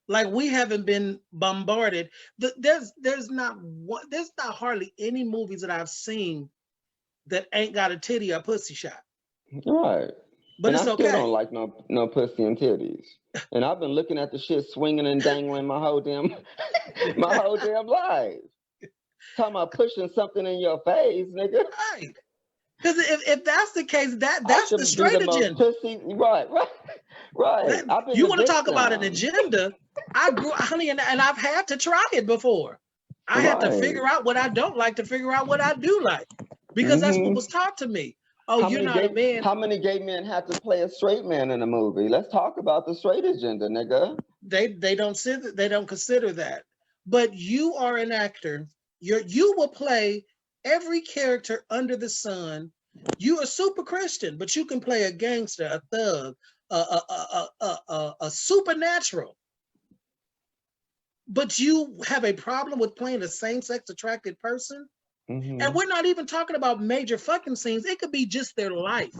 Like we haven't been bombarded. There's not hardly any movies that I've seen that ain't got a titty or pussy shot. Right. But And I it's still don't okay. like no pussy and titties. And I've been looking at the shit swinging and dangling my whole damn my whole damn life. Talking about pushing something in your face, nigga. Right. Because if that's the case, I that's the should be straight the most agenda. pussy. Right, right. Right. I've been You the want to talk about an victim. agenda? I grew, honey, and I've had to try it before. I had to Right. figure out what I don't like to figure out what I do like, because that's what Hmm. was taught to me. Oh, you're not a man. How many gay men have to play a straight man in a movie? Let's talk about the straight agenda, nigga. They don't they don't consider that. But you are an actor. You will play every character under the sun. You are super Christian, but you can play a gangster, a thug, a supernatural. But you have a problem with playing a same-sex attracted person. And Hmm. we're not even talking about major fucking scenes. It could be just their life.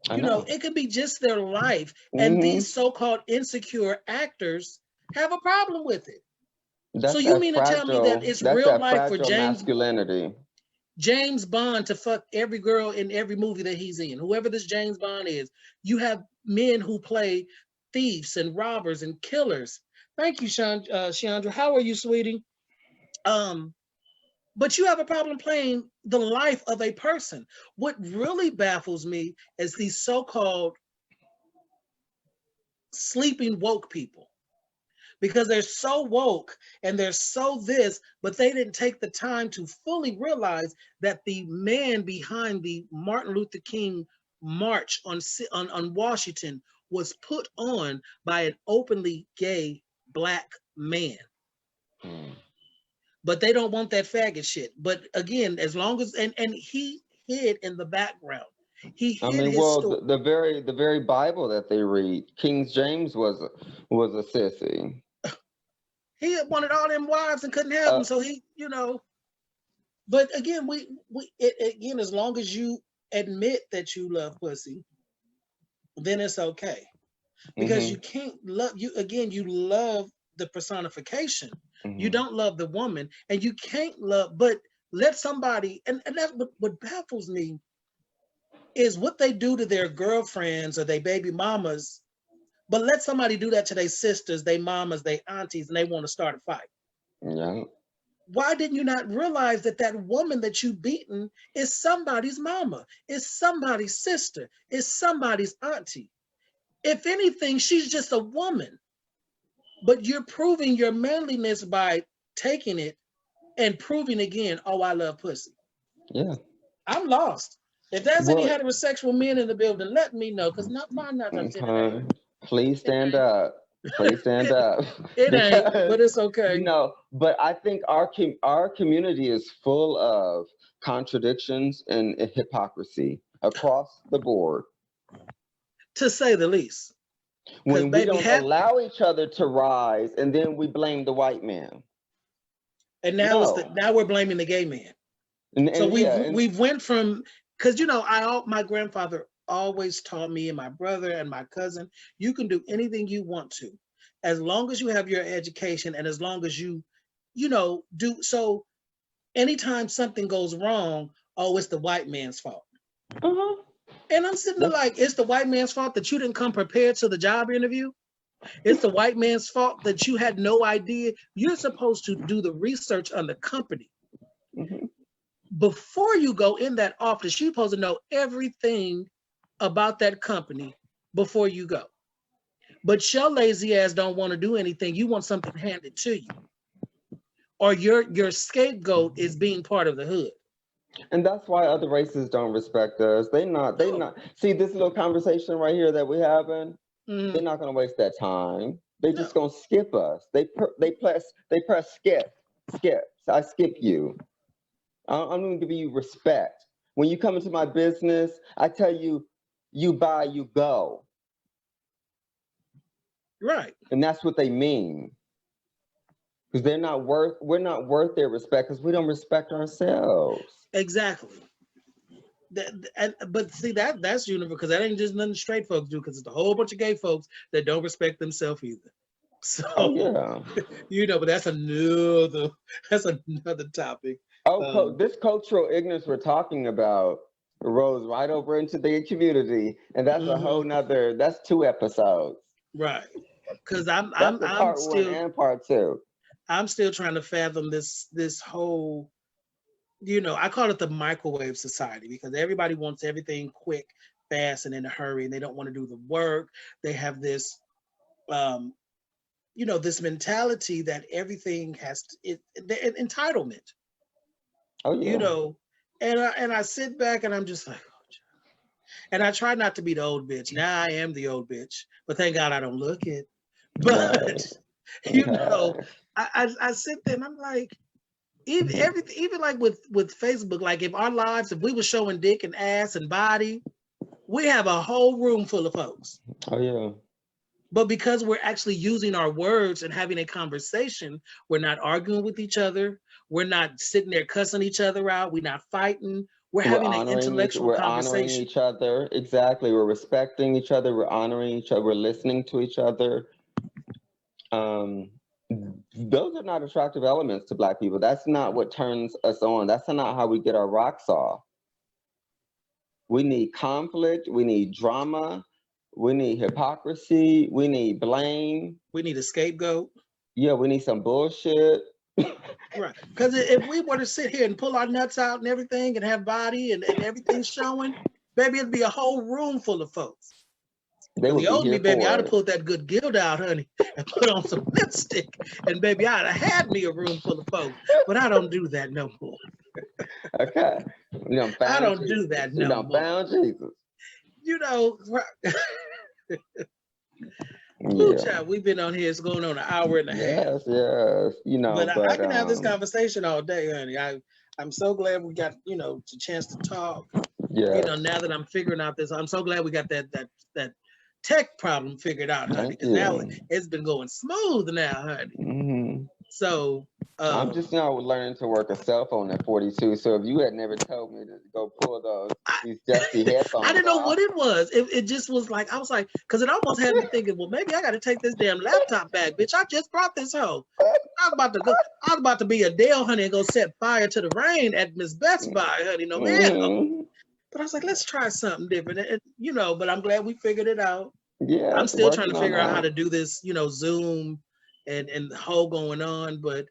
I You know, know. it could be just their life. And Hmm. these so-called insecure actors have a problem with it. So That's you that mean to tell me that fragile. it's That's real that life for fragile masculinity. James Bond to fuck every girl in every movie that he's in? Whoever this James Bond is, you have men who play thieves and robbers and killers. Thank you, Chandra. How are you, sweetie? Um, but you have a problem playing the life of a person. What really baffles me is these so-called sleeping woke people, because they're so woke and they're so this, but they didn't take the time to fully realize that the man behind the Martin Luther King march on Washington was put on by an openly gay black man. Mm. But they don't want that faggot shit. But again, as long as and he hid in the background. He I hid mean, his well, story. the very Bible that they read, King James was a sissy. He had wanted all them wives and couldn't have Uh, them, so he, you know. But again, again, as long as you admit that you love pussy, then it's okay. Because you hmm. can't love you again. You love the personification. You Hmm. don't love the woman, and you can't love. But let somebody, and that's what baffles me is what they do to their girlfriends or their baby mamas. But let somebody do that to their sisters, their mamas, their aunties, and they want to start a fight. Yeah. Why didn't you not realize that that woman that you beaten is somebody's mama, is somebody's sister, is somebody's auntie? If anything, she's just a woman. But you're proving your manliness by taking it and proving again, oh, I love pussy. Yeah. I'm lost. If there's any Well, heterosexual men in the building, let me know, because mine not gonna sit today. okay. Please It stand ain't. up. Please stand up. It ain't, Because, but it's okay. but I think our community is full of contradictions and hypocrisy across the board. To say the least. Because When we baby, don't allow each other to rise and then we blame the white man. and No. now we're blaming the gay man. So And yeah, and we've went from, because you know my grandfather always taught me and my brother and my cousin, you can do anything you want to, as long as you have your education and as long as you know do so. Anytime something goes wrong, oh, it's the white man's fault. uh-huh. And I'm sitting there That's like, it's the white man's fault that you didn't come prepared to the job interview. It's the white man's fault that you had no idea. You're supposed to do the research on the company mhm. before you go in that office. You're supposed to know everything about that company before you go. But your lazy ass don't want to do anything. You want something handed to you, or your scapegoat is being part of the hood. And that's why other races don't respect us. They No, not see this little conversation right here that we're having. They're mm, not gonna waste that time. They no, just gonna skip us. They press skip. So I skip you. I'm gonna give you respect. When you come into my business, I tell you, you buy, you go, right, and that's what they mean. Because we're not worth their respect because we don't respect ourselves. exactly. But see that's universal, because that ain't just nothing straight folks do, because it's a whole bunch of gay folks that don't respect themselves either. Oh So yeah. you know, but that's another topic. Oh, Um, this cultural ignorance we're talking about rose right over into the community, and that's a mhm, whole nother. That's 2 episodes. right, because That's the part one and part two. I'm still trying to fathom this whole, you know, I call it the microwave society, because everybody wants everything quick, fast and in a hurry, and they don't want to do the work. They have this, um, this mentality that everything has entitlement, Oh you yeah. know. And I sit back and I'm just like, and I try not to be the old bitch. Now I am the old bitch, but thank God I don't look it. But Right. you know, Right. I sit there and I'm like, even everything, even like with Facebook, like if we were showing dick and ass and body, we have a whole room full of folks. Oh yeah. But because we're actually using our words and having a conversation, we're not arguing with each other. We're not sitting there cussing each other out. We're not fighting. We're having an intellectual We're honoring conversation. each other. Exactly. We're respecting each other. We're honoring each other. We're listening to each other. Um, those are not attractive elements to Black people. That's not what turns us on. That's not how we get our rocks off. We need conflict. We need drama. We need hypocrisy. We need blame. We need a scapegoat. Yeah, we need some bullshit. Right. Because if we were to sit here and pull our nuts out and everything and have body and everything showing, baby, it'd be a whole room full of folks. They But would the be old me, here baby, for I'd have it. pulled that good guild out, honey, and put on some lipstick. And baby, I'd have had me a room full of folks. But I don't do that no more. Okay. You done I found don't do Jesus. that You no done more. found Jesus. You know, whoo, Yeah. child, we've been on here. It's going on an hour and a half. Yes, yes. But I But can have this conversation all day, honey. I'm so glad we got, the chance to talk. yes. Now that I'm figuring out this, I'm so glad we got that tech problem figured out, honey, Thank because now you. it's been going smooth now, honey. Hmm. So I'm just now learning to work a cell phone at 42. So if you had never told me to go pull these dusty I headphones didn't know off, what it was. It just was like, I was like, because it almost had me thinking, well, maybe I got to take this damn laptop back, bitch. I just brought this home. I was about to be Adele, honey, and go set fire to the rain at Miss Best Buy, honey. No, man. hmm But I was like, let's try something different. But I'm glad we figured it out. I'm yes, still trying to working on figure out how that. to do this, Zoom and the whole going on. But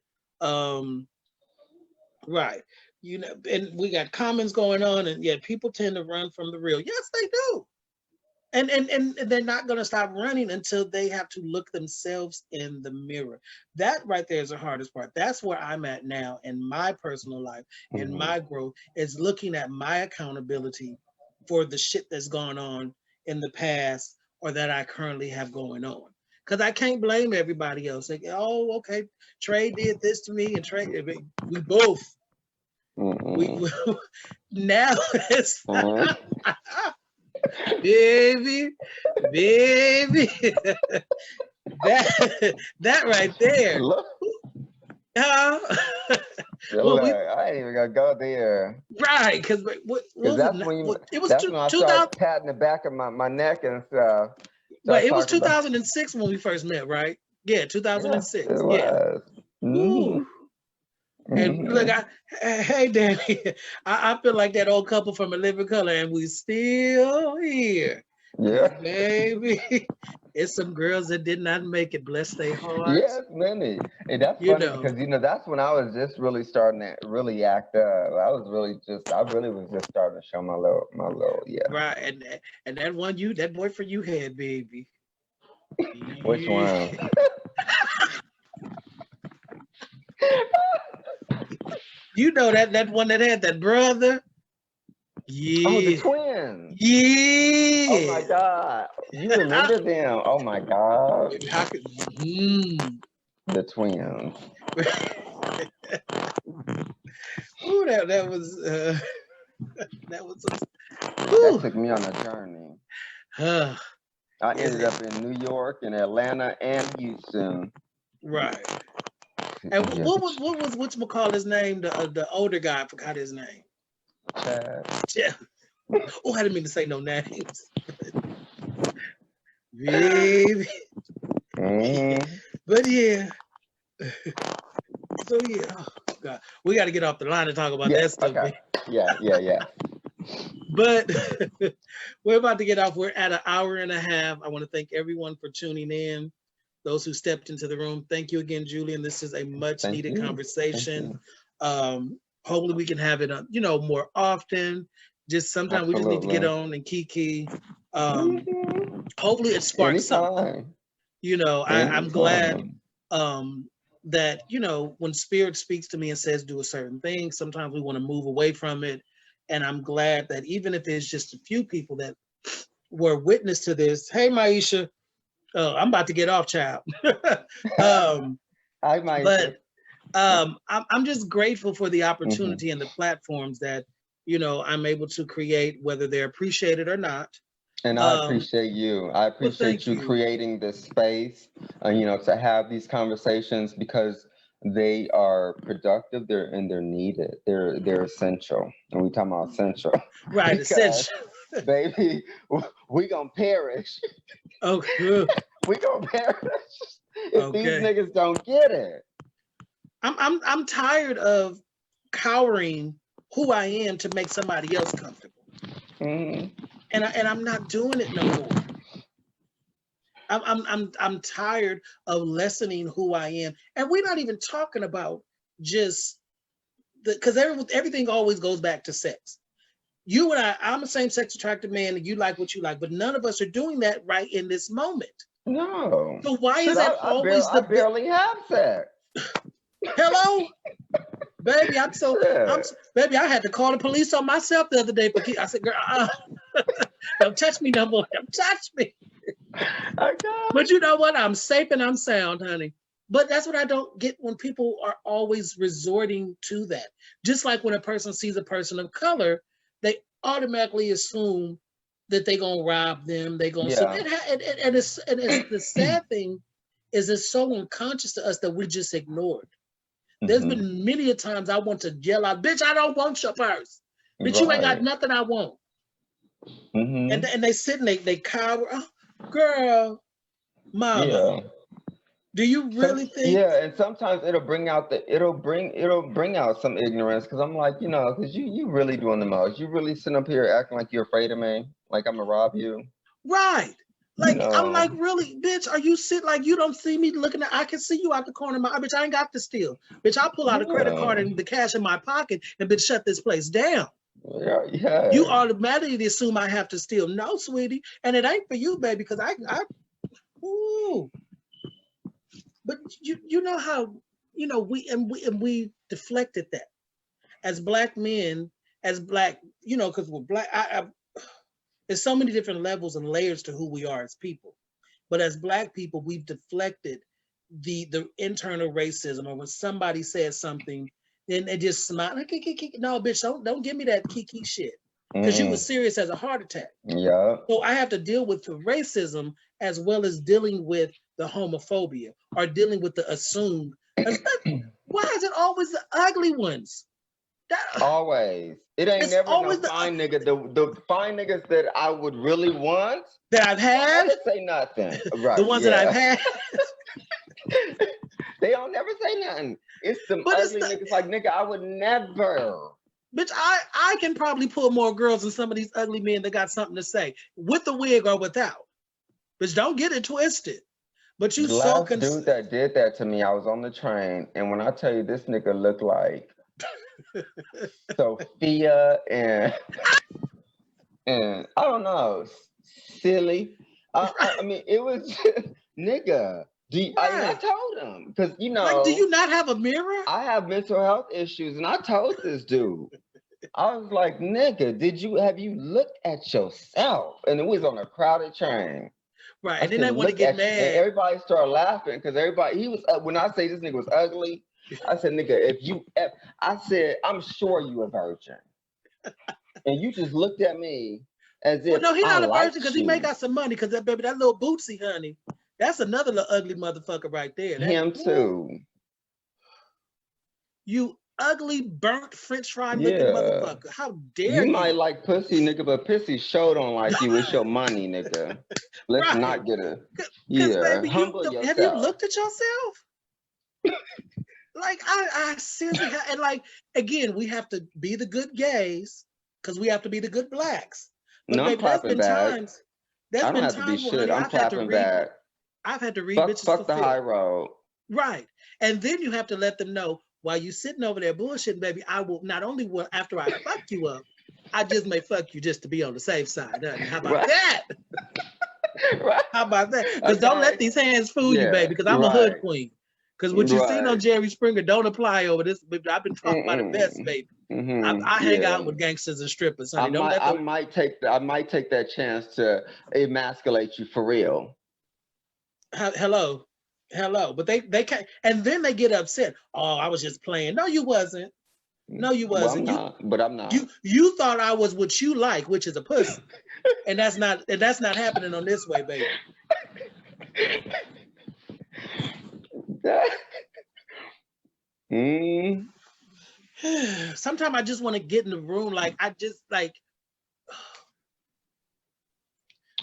right. And we got comments going on, and yet people tend to run from the real. Yes, they do. And they're not going to stop running until they have to look themselves in the mirror. That right there is the hardest part. That's where I'm at now in my personal life, in Hmm. my growth, is looking at my accountability for the shit that's gone on in the past or that I currently have going on. Because I can't blame everybody else. Like, oh, okay, Trey did this to me, and Trey, we both, we Hmm. now it's Uh-huh. baby, baby. that right there. Look, Uh, well, look, I ain't even gonna go there. right, because what Cause was it? It was that's when I 2000. start patting the back of my neck and stuff. Wait, Start it was talking about 2006 when we first met, right? Yeah, yeah, 2006. it Yeah. was. Woo. Hmm. And look, Hmm. hey, Danny, I feel like that old couple from A Living Color, and we still here. Yeah. Cause baby, it's some girls that did not make it. Bless their hearts. Yes, many. And that's You funny know, because that's when I was just really starting to really act up. I really was just starting to show yeah. right? And that boyfriend you had, baby. Which Yeah. one? You know that one that had that brother. Oh, the Yeah, twins. Oh my yeah. God. You remember them? Oh my God. How could, mm. The twins. Ooh, that was that was That whew. took me on a journey. Uh, I yes, ended up in New York and Atlanta and Houston. right. And Yeah, what was whatchamacallit's name? The older guy, I forgot his name. Chad. Yeah. Oh, I didn't mean to say no names. Baby. Mm-hmm. But yeah. So yeah. Oh, God. We got to get off the line and talk about Yeah, that stuff, okay. man. Yeah. But we're about to get off. We're at an hour and a half. I want to thank everyone for tuning in. Those who stepped into the room. Thank you again, Julian. This is a much Thank needed you. Thank conversation. you. Hopefully we can have it, more often. Just sometimes we just need to get Absolutely. on and kiki. Mhm. Hopefully it sparks something. Anytime. I'm glad Anytime. um, that when spirit speaks to me and says do a certain thing, sometimes we want to move away from it. And I'm glad that even if it's just a few people that were witness to this. Hey, Maisha, I'm about to get off, child. um, I might but just. I'm just grateful for the Mhm. opportunity and the platforms that I'm able to create, whether they're appreciated or not. And I Um, appreciate you. I well, appreciate thank you you. creating this space, to have these conversations because they are productive. They're needed. They're essential. And we talking about essential Right, because, essential. baby, we gonna perish. Okay. We gonna perish if these Okay. niggas don't get it. I'm tired of cowering who I am to make somebody else comfortable, Mhm. and I'm not doing it no more. I'm tired of lessening who I am, and we're not even talking about just because everything always goes back to sex. You and I'm a same-sex attracted man, and you like what you like, but none of us are doing that right in this moment. No. So why Shit, is that always I barely have sex. hello, baby? Shit. Baby. I had to call the police on myself the other day. I said, girl, don't touch me no more. Don't touch me. Okay. But you know what? I'm safe and I'm sound, honey. But that's what I don't get when people are always resorting to that. Just like when a person sees a person of color, they automatically assume that they're gonna rob them. They're gonna so Yeah. and it's the sad thing is it's so unconscious to us that we just ignored. There's Hmm. been many a times I want to yell out, "Bitch, I don't want your purse. Bitch, you ain't got Right. nothing I want." And Hmm. and they sit and they cower. Oh, girl, mama, Yeah. do you really think? Yeah, and sometimes it'll bring out some ignorance because I'm like, because you really doing the most. You really sitting up here acting like you're afraid of me, like I'm gonna rob you. Right. You Like I'm like, know. really, bitch, are you sit like you don't see me looking at I can see you out the corner of my eye, bitch. I ain't got to steal. Bitch, I'll pull out a credit card Yeah. and the cash in my pocket and bitch shut this place down. Yeah. You Yeah. automatically assume I have to steal. No, sweetie. And it ain't for you, baby, because I ooh. But you know how we deflected that as black men, as black, because we're black. There's so many different levels and layers to who we are as people. But as black people, we've deflected the internal racism, or when somebody says something, then they just smile like, no, bitch, don't give me that kiki shit, because you were Mm. serious as a heart attack. Yeah. So I have to deal with the racism as well as dealing with the homophobia or dealing with the assumed. Why is it always the ugly ones? That Always. It ain't it's never no always the fine nigga. The fine niggas that I would really want that I've don't had, never say nothing. the Right, ones that I've yeah. had. They don't never say nothing. It's them But it's ugly the niggas like nigga, I would never. bitch. I can probably pull more girls than some of these ugly men that got something to say, with the wig or without. Bitch, don't get it twisted. But you The so last dude that did that to me, I was on the train, and when I tell you this nigga looked like Sophia and I don't know, silly. I mean, it was just, nigga. I right. told him because Like, do you not have a mirror? I have mental health issues, and I told this dude. I was like, nigga, have you looked at yourself? And it was on a crowded train. Right. I And then they said, want to look get at you. And mad. everybody started laughing because he was, when I say this nigga was ugly, I said, nigga, I said, I'm sure you a virgin. And you just looked at me as Well, if no, he I not a virgin liked because he may you. got some money. Because that baby, that little Bootsy, honey, that's another little ugly motherfucker right there. That Him ooh, too. you ugly burnt French fry looking Yeah. motherfucker. How dare You might you? like pussy, nigga, but pussy sure don't like you. It's your money, nigga. Let's Right. not get a, Because yeah, baby, humble have you yourself. looked at yourself? Like I seriously and like again, we have to be the good gays because we have to be the good blacks. But No, I'm baby, clapping back. there's I don't been have to be times where, shit. honey, I'm clapping back. I've had to read bitches for Fuck the high filth. road. Right. And then you have to let them know while you sitting over there bullshitting, baby, I will not only will after I fuck you up, I just may fuck you just to be on the safe side, honey. How about Right. that? Right. How about that? Because don't let Okay. these hands fool you, Yeah, baby. Because I'm a hood right. queen. Because what you seen on Right. Jerry Springer don't apply over this. I've been taught by the best, Mm-mm. baby. Mm-hmm. I hang Yeah. out with gangsters and strippers, I honey. Don't might let I them. might take that chance to emasculate you for real. Hello, hello. But they can't. And then they get upset. Oh, I was just playing. No, you wasn't. No, you Well, I'm wasn't. not, but I'm not. You thought I was what you like, which is a pussy. And that's not happening on this way, baby. Mm. Sometimes I just want to get in the room. Like I just like. I'm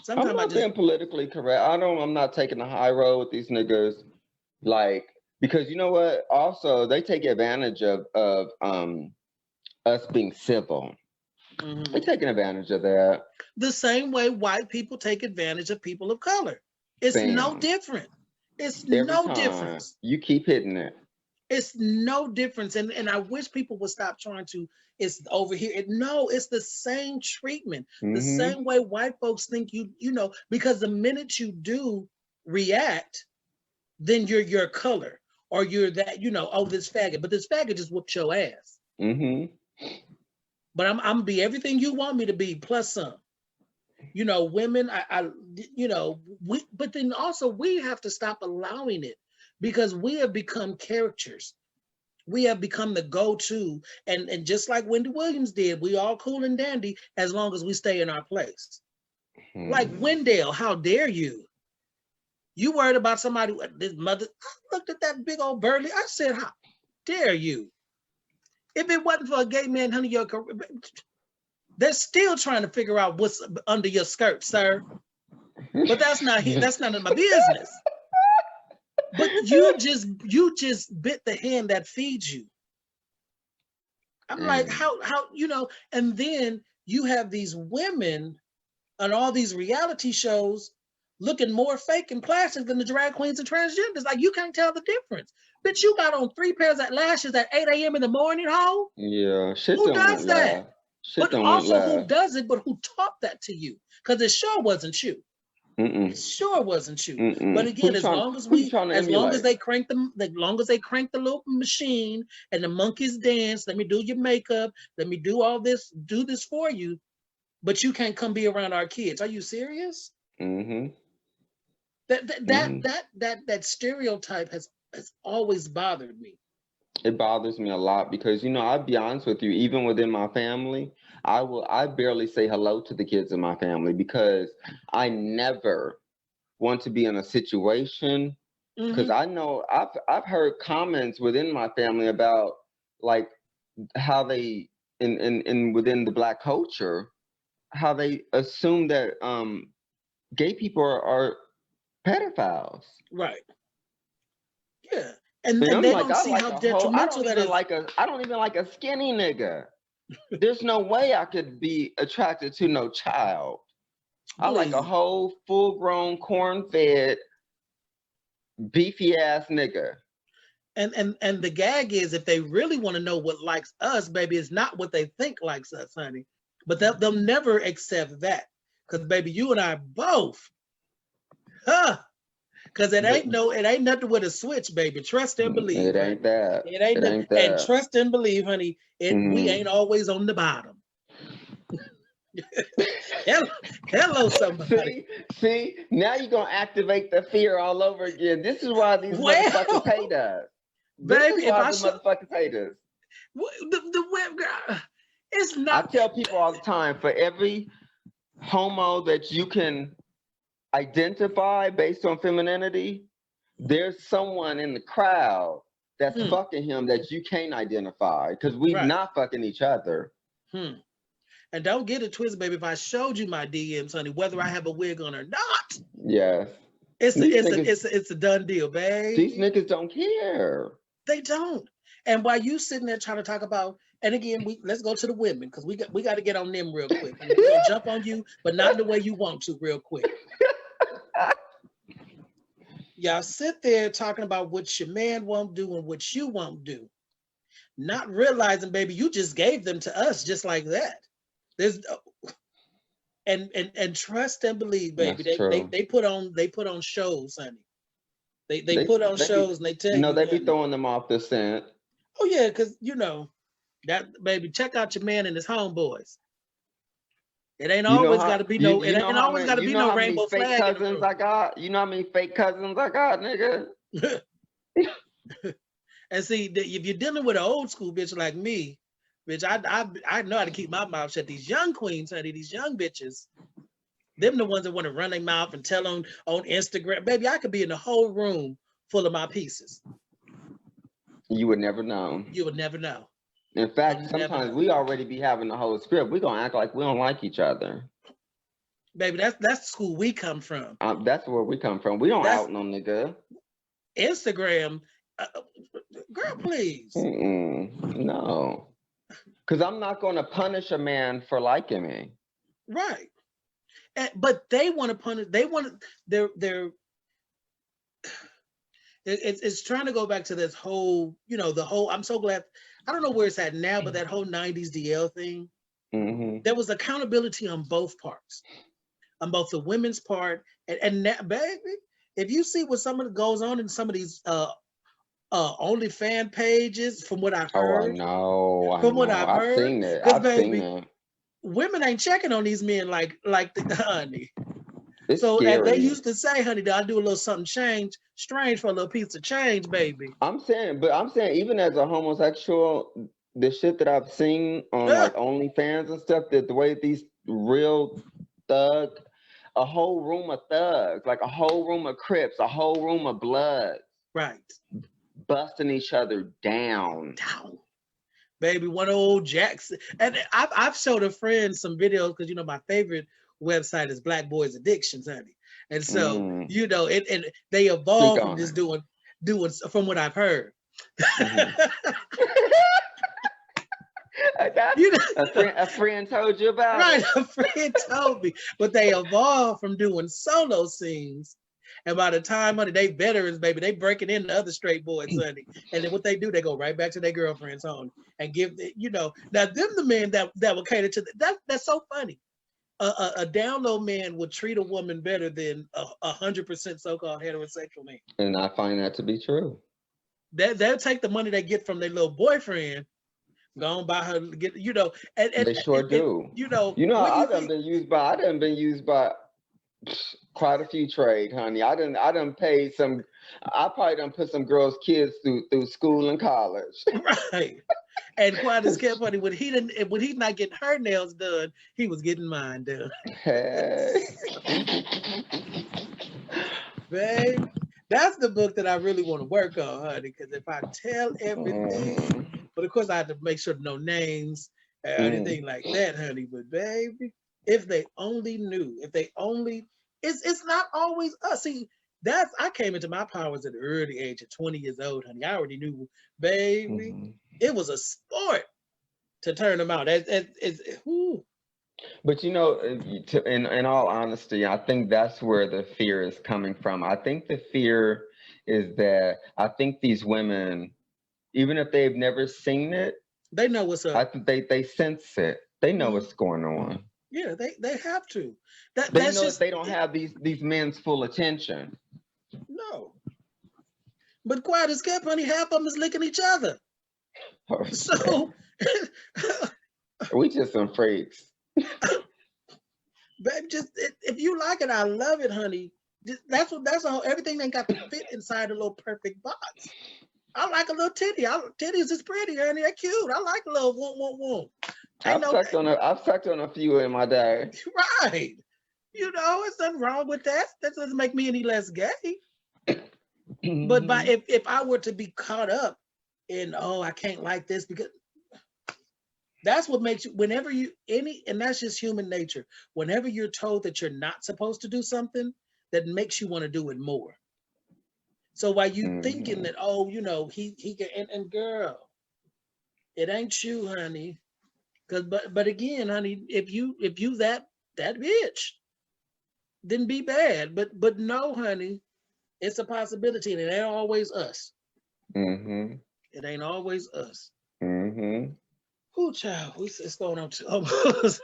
Sometimes I not just. being politically correct. I'm not taking the high road with these niggas. Like, because you know what? Also, they take advantage of us being civil. Mhm. They're taking advantage of that. The same way white people take advantage of people of color. It's no Bam. different. It's Every no time. difference. You keep hitting it. It's no difference. And I wish people would stop trying to, it's over here. No, it's the same treatment. The Mm-hmm. same way white folks think you know, because the minute you do react, then you're your color or you're that, oh, this faggot. But this faggot just whooped your ass. Mm-hmm. But I'm gonna be everything you want me to be, plus some. Women, but then also we have to stop allowing it because we have become characters. We have become the go-to, and just like Wendy Williams did, we all cool and dandy as long as we stay in our place. Like Wendell, how dare you? You worried about somebody, this mother, I looked at that big old burly, I said, how dare you? If it wasn't for a gay man, honey, they're still trying to figure out what's under your skirt, sir. But that's not none of my business. But you just bit the hand that feeds you. I'm like, how and then you have these women on all these reality shows looking more fake and plastic than the drag queens and transgenders. Like you can't tell the difference. Bitch, you got on 3 pairs of lashes at 8 a.m. in the morning, ho? Yeah, shit Who don't does went that? live. Shit But don't went also who live. does it, but who taught that to you? Because it sure wasn't you. Mm-mm. It sure wasn't you. Mm-mm. But again, Who you trying to as long as emulate? they crank the little machine and the monkeys dance, let me do your makeup, let me do all this, do this for you, but you can't come be around our kids. Are you serious? Mm-hmm. That stereotype has always bothered me. It bothers me a lot because I'll be honest with you, even within my family, I barely say hello to the kids in my family because I never want to be in a situation because I know I've heard comments within my family about like how they in within the Black culture, how they assume that gay people are pedophiles. Right. Yeah. And And I'm they like, don't I see like how a whole. I detrimental don't that even is. like a skinny nigga. There's no way I could be attracted to no child. I like a Please. whole full-grown, corn-fed, beefy ass nigga. And the gag is if they really want to know what likes us, baby, it's not what they think likes us, honey. But they'll never accept that. Because baby, you and I both, because it ain't nothing with a switch, baby. Trust and believe, It honey. ain't that. It ain't It nothing. ain't And that. trust and believe, honey. We ain't always on the bottom. Hello, somebody. See, now you're gonna activate the fear all over again. This is why these Well, motherfuckers hate us. This baby, is if why I the show motherfuckers hate us. the web girl, it's I not. tell people all the time, for every homo that you can identify based on femininity, there's someone in the crowd that's fucking him that you can't identify because we Right. not fucking each other. And don't get it twisted, baby. If I showed you my DMs, honey, whether I have a wig on or not, Yes. it's a done deal, babe. These niggas don't care. They don't. And while you sitting there trying to talk about, and again, let's go to the women because we got to get on them real quick. And we're gonna jump on you, but not the way you want to, real quick. Y'all sit there talking about what your man won't do and what you won't do, not realizing, baby, you just gave them to us just like that. There's and trust and believe, baby. That's true. They put on shows, honey. They They put on they be, shows and they tell you know, you, they be honey. throwing them off the scent. Oh yeah, because you know that baby. Check out your man and his homeboys. It ain't You know always how got to be you no. It you know ain't how always got many to be no rainbow fake flag in the cousins I got? You know how many fake cousins I got, nigga? room. And see, if you're dealing with an old school bitch like me, bitch, I know how to keep my mouth shut. These young queens, honey, these young bitches, them the ones that want to run their mouth and tell on Instagram, baby. I could be in the whole room full of my pieces. You would never know. You would never know. In fact, You'll never sometimes know. we already be having the whole script. We gonna act like we don't like each other. Baby, that's the school we come from. That's where we come from. We don't That's out no nigga. Instagram. Girl, please. No, because I'm not gonna punish a man for liking me. Right. But they want to punish. They want to. They're. It's trying to go back to this whole, the whole. I'm so glad. I don't know where it's at now, but that whole '90s DL thing. Mm-hmm. There was accountability on both parts, on both the women's part and that, baby. If you see what some of it goes on in some of these OnlyFans pages, from what I've Oh, I heard, know. I've because seen it. I've seen baby, it. women ain't checking on these men like the honey. It's So as they scary. used to say, honey, I'll do a little something strange for a little piece of change, baby. I'm saying, even as a homosexual, the shit that I've seen on Yeah. like OnlyFans and stuff, that the way these real thug, a whole room of thugs, like a whole room of Crips, a whole room of Bloods, Right. busting each other down. Baby, one old Jackson. And I've showed a friend some videos because my favorite website is Black Boys Addictions, honey. And so, it they evolved from just doing from what I've heard. A friend told you about right, it. a friend told me. But they evolved from doing solo scenes. And by the time, honey, they veterans, baby, they breaking into other straight boys, honey. And then what they do, they go right back to their girlfriend's home and give, now them the men that will cater to that's so funny. A down low man would treat a woman better than 100% so-called heterosexual man. And I find that to be true. They'll take the money they get from their little boyfriend, go and buy her, get and they sure do. I done been used by quite a few trade, honey. I done paid some. I probably done put some girls' kids through school and college. Right. And quite as kept, honey, when he's not getting her nails done, he was getting mine done. Hey. Babe, that's the book that I really want to work on, honey. Because if I tell everything, but of course I have to make sure no names or anything like that, honey. But baby, if they only knew, it's not always us. See, I came into my powers at an early age of 20 years old, honey. I already knew, baby. It was a sport to turn them out. But in all honesty, I think that's where the fear is coming from. I think the fear is that I think these women, even if they've never seen it, they know what's up. I think they sense it. They know what's going on. Yeah, they have to. They know that they don't have these men's full attention. No. But quiet as kept, honey, half of them is licking each other. So we just some freaks. Baby, just if you like it, I love it, honey. That's all. Everything ain't got to fit inside a little perfect box. I like a little titty. Titties is pretty, honey. They're cute. I like a little whoom. I've sucked on a few in my day. Right. There's nothing wrong with that. That doesn't make me any less gay. But if I were to be caught up in, I can't like this, because that's what makes you, and that's just human nature. Whenever you're told that you're not supposed to do something, that makes you want to do it more. So while you thinking that, he can, and girl, it ain't you, honey. But again, honey, if you that bitch, then be bad. But no, honey, it's a possibility, and it ain't always us. It ain't always us. Ooh, child, it's going on to almost.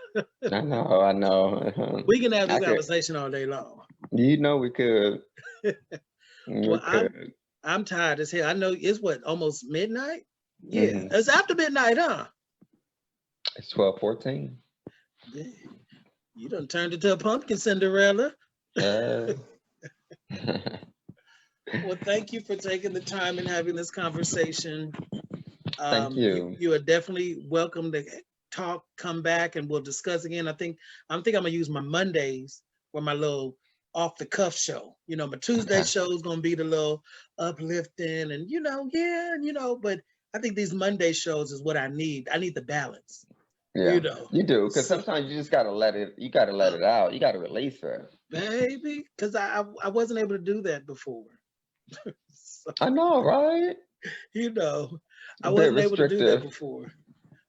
I know. We can have I this could, conversation all day long. you know, we could. We Well, could. I'm tired as hell. I know it's what almost midnight. Yeah, Hmm. it's after midnight, huh? It's 12:14. Yeah. You done turned into a pumpkin, Cinderella. Uh, Well, thank you for taking the time and having this conversation. Thank You you. you are definitely welcome to talk, come back, and we'll discuss again. I'm gonna use my Mondays for my little off the cuff show. My Tuesday Okay. show is gonna be the little uplifting and yeah, but I think these Monday shows is what I need. I need the balance, you Yeah, know. you do. Because So, sometimes you just gotta let it. You gotta let uh, it out. You gotta release it. baby, because I wasn't able to do that before. So, I know, right? you know, I A bit wasn't able to do that restrictive. before.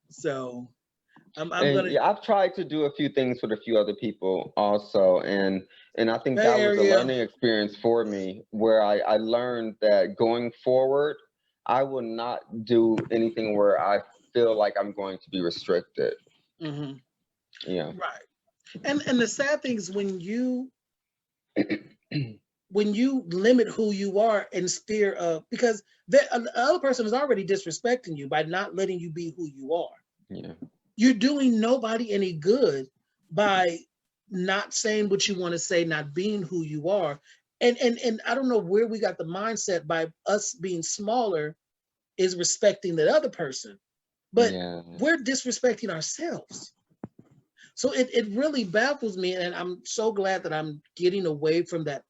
So I'm And gonna yeah, I've tried to do a few things with a few other people also, and I think Bay that was a Area. learning experience for me where I learned that going forward, I will not do anything where I feel like I'm going to be restricted. Hmm. Yeah. Right. And the sad thing is when you limit who you are in fear of because the other person is already disrespecting you by not letting you be who you are. Yeah. You're doing nobody any good by not saying what you want to say, not being who you are. And I don't know where we got the mindset by us being smaller is respecting the other person, but Yeah. we're disrespecting ourselves. So it really baffles me, and I'm so glad that I'm getting away from that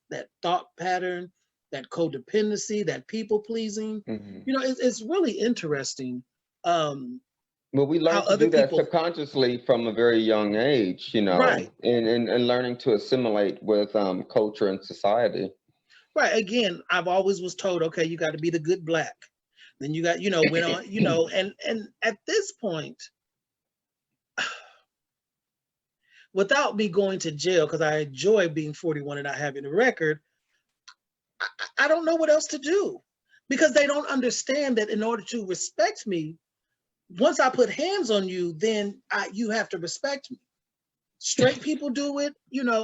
thought pattern, that codependency, that people pleasing. Hmm. It's really interesting um, But we how learn to other do that people. subconsciously from a very young age, Right, and learning to assimilate with culture and society. right. Again, I've always was told, okay, you got to be the good black. Then you got, went on, and at this point, without me going to jail, because I enjoy being 41 and not having a record, I don't know what else to do because they don't understand that in order to respect me, once I put hands on you, then you have to respect me. Straight people do it.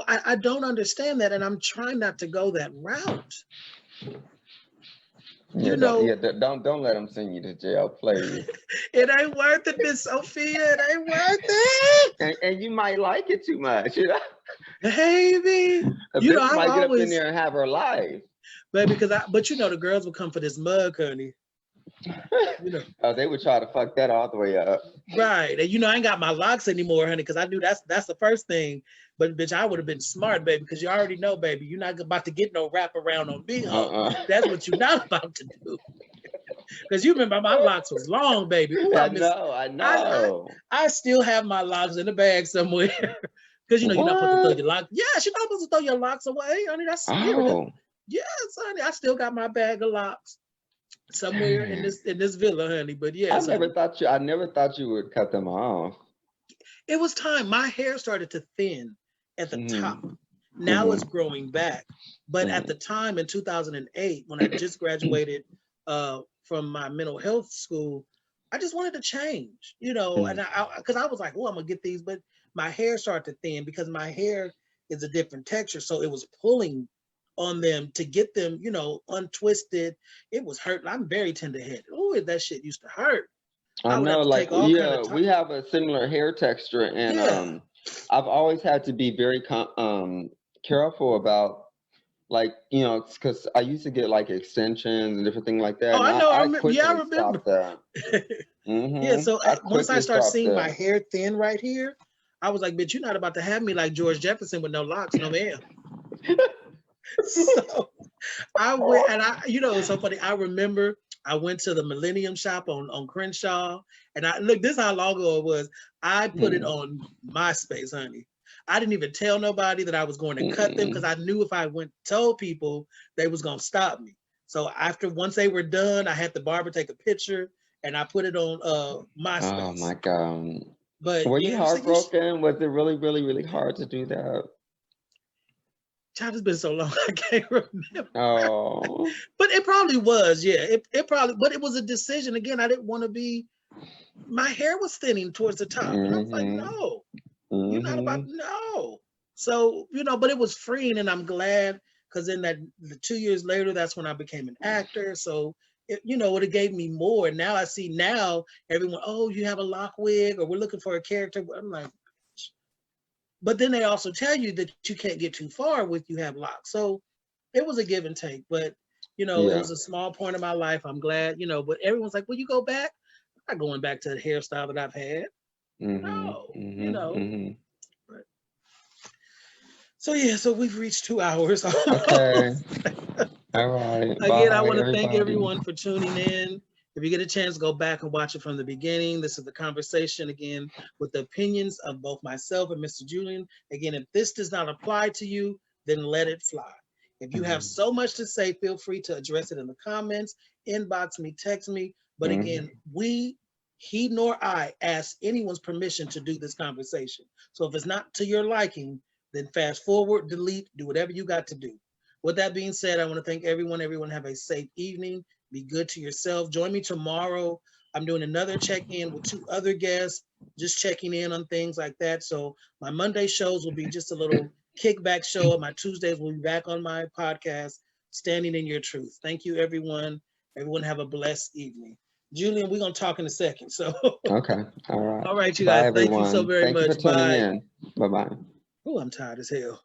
I don't understand that. And I'm trying not to go that route. Yeah, You know, don't let them send you to jail, please. it ain't worth it, Miss Sophia. It ain't worth it. And you might like it too much, you know. Baby. A bitch I've might get up in always, there and have her life. baby, but the girls will come for this mug, honey. You know. Oh, they would try to fuck that all the way up. Right. And I ain't got my locks anymore, honey, because I knew that's the first thing. But bitch, I would have been smart, baby, because you already know, baby, you're not about to get no wrap around on me, ho. Uh-uh. That's what you're not about to do. Because you remember my locks was long, baby. Ooh, I know, I I know. I still have my locks in the bag somewhere. Because you're not supposed to throw What? your locks. Yes, you're not supposed to throw your locks away, honey. That's spirit. Oh, Yes, honey. I still got my bag of locks somewhere in dang. this villa, honey. But yes, honey. I never thought you would cut them off. It was time. My hair started to thin at the top. Hmm. Now it's Hmm. growing back. But at the time in 2008, when I just graduated from my mental health school, I just wanted to change, and because I was like, oh, I'm gonna get these, but my hair started to thin because my hair is a different texture. So it was pulling on them to get them, untwisted. It was hurting. I'm very tender headed. Oh, that shit used to hurt. I I would have know, to like, take all kind of yeah, time. we have a similar hair texture, and Yeah. I've always had to be very careful about, like, because I used to get like extensions and different things like that, Oh, and I know. I I remember. Yeah, I quickly remember. stopped that. Yeah. Hmm. So I once I quickly start stopped seeing my that. hair thin right here, I was like, "Bitch, you're not about to have me like George Jefferson with no locks, no ma'am." So I went, and it's so funny. I remember I went to the Millennium Shop on Crenshaw, and I look. This is how long ago it was. I put it Hmm. on MySpace, honey. I didn't even tell nobody that I was going to cut them because Mm-mm. I knew if I went told people they was gonna stop me. So once they were done, I had the barber take a picture and I put it on Oh MySpace. my God. But Were yeah, you it was like you heartbroken? Was it really, really, really hard to do that? child, it's been so long I can't remember. Oh. But it probably was, yeah. It probably, but it was a decision. Again, I didn't want to be. my hair was thinning towards the top. And I was like, Mm-hmm. no, you're not about, Mm-hmm. no. So, but it was freeing, and I'm glad, because in the 2 years later, that's when I became an actor. So, it gave me more. And now I see now everyone, oh, you have a lock wig, or we're looking for a character. I'm like, but then they also tell you that you can't get too far with you have locks. So it was a give and take. But, it Yeah. was a small point of my life. I'm glad, but everyone's like, will you go back? I'm not going back to the hairstyle that I've had. Mm-hmm. No, Mm-hmm. Mm-hmm. But, so yeah, so we've reached 2 hours Okay. almost. All right. Again, I Bye, want to thank everybody. everyone for tuning in. If you get a chance, go back and watch it from the beginning. This is the conversation again with the opinions of both myself and Mr. Julian. Again, if this does not apply to you, then let it fly. If you have Mm-hmm. so much to say, feel free to address it in the comments, inbox me, text me. But Mm-hmm. again, he nor I ask anyone's permission to do this conversation. So if it's not to your liking, then fast forward, delete, do whatever you got to do. With that being said, I want to thank everyone. Everyone have a safe evening. Be good to yourself. Join me tomorrow. I'm doing another check-in with 2 other guests, just checking in on things like that. So my Monday shows will be just a little kickback show. My Tuesdays will be back on my podcast, Standing in Your Truth. Thank you, everyone. Everyone have a blessed evening. Julian, we're going to talk in a second. So, Okay. All right. all right, you Bye, guys. Thank you so everyone. very Thank you for much. tuning Bye. in. Bye-bye. Oh, I'm tired as hell.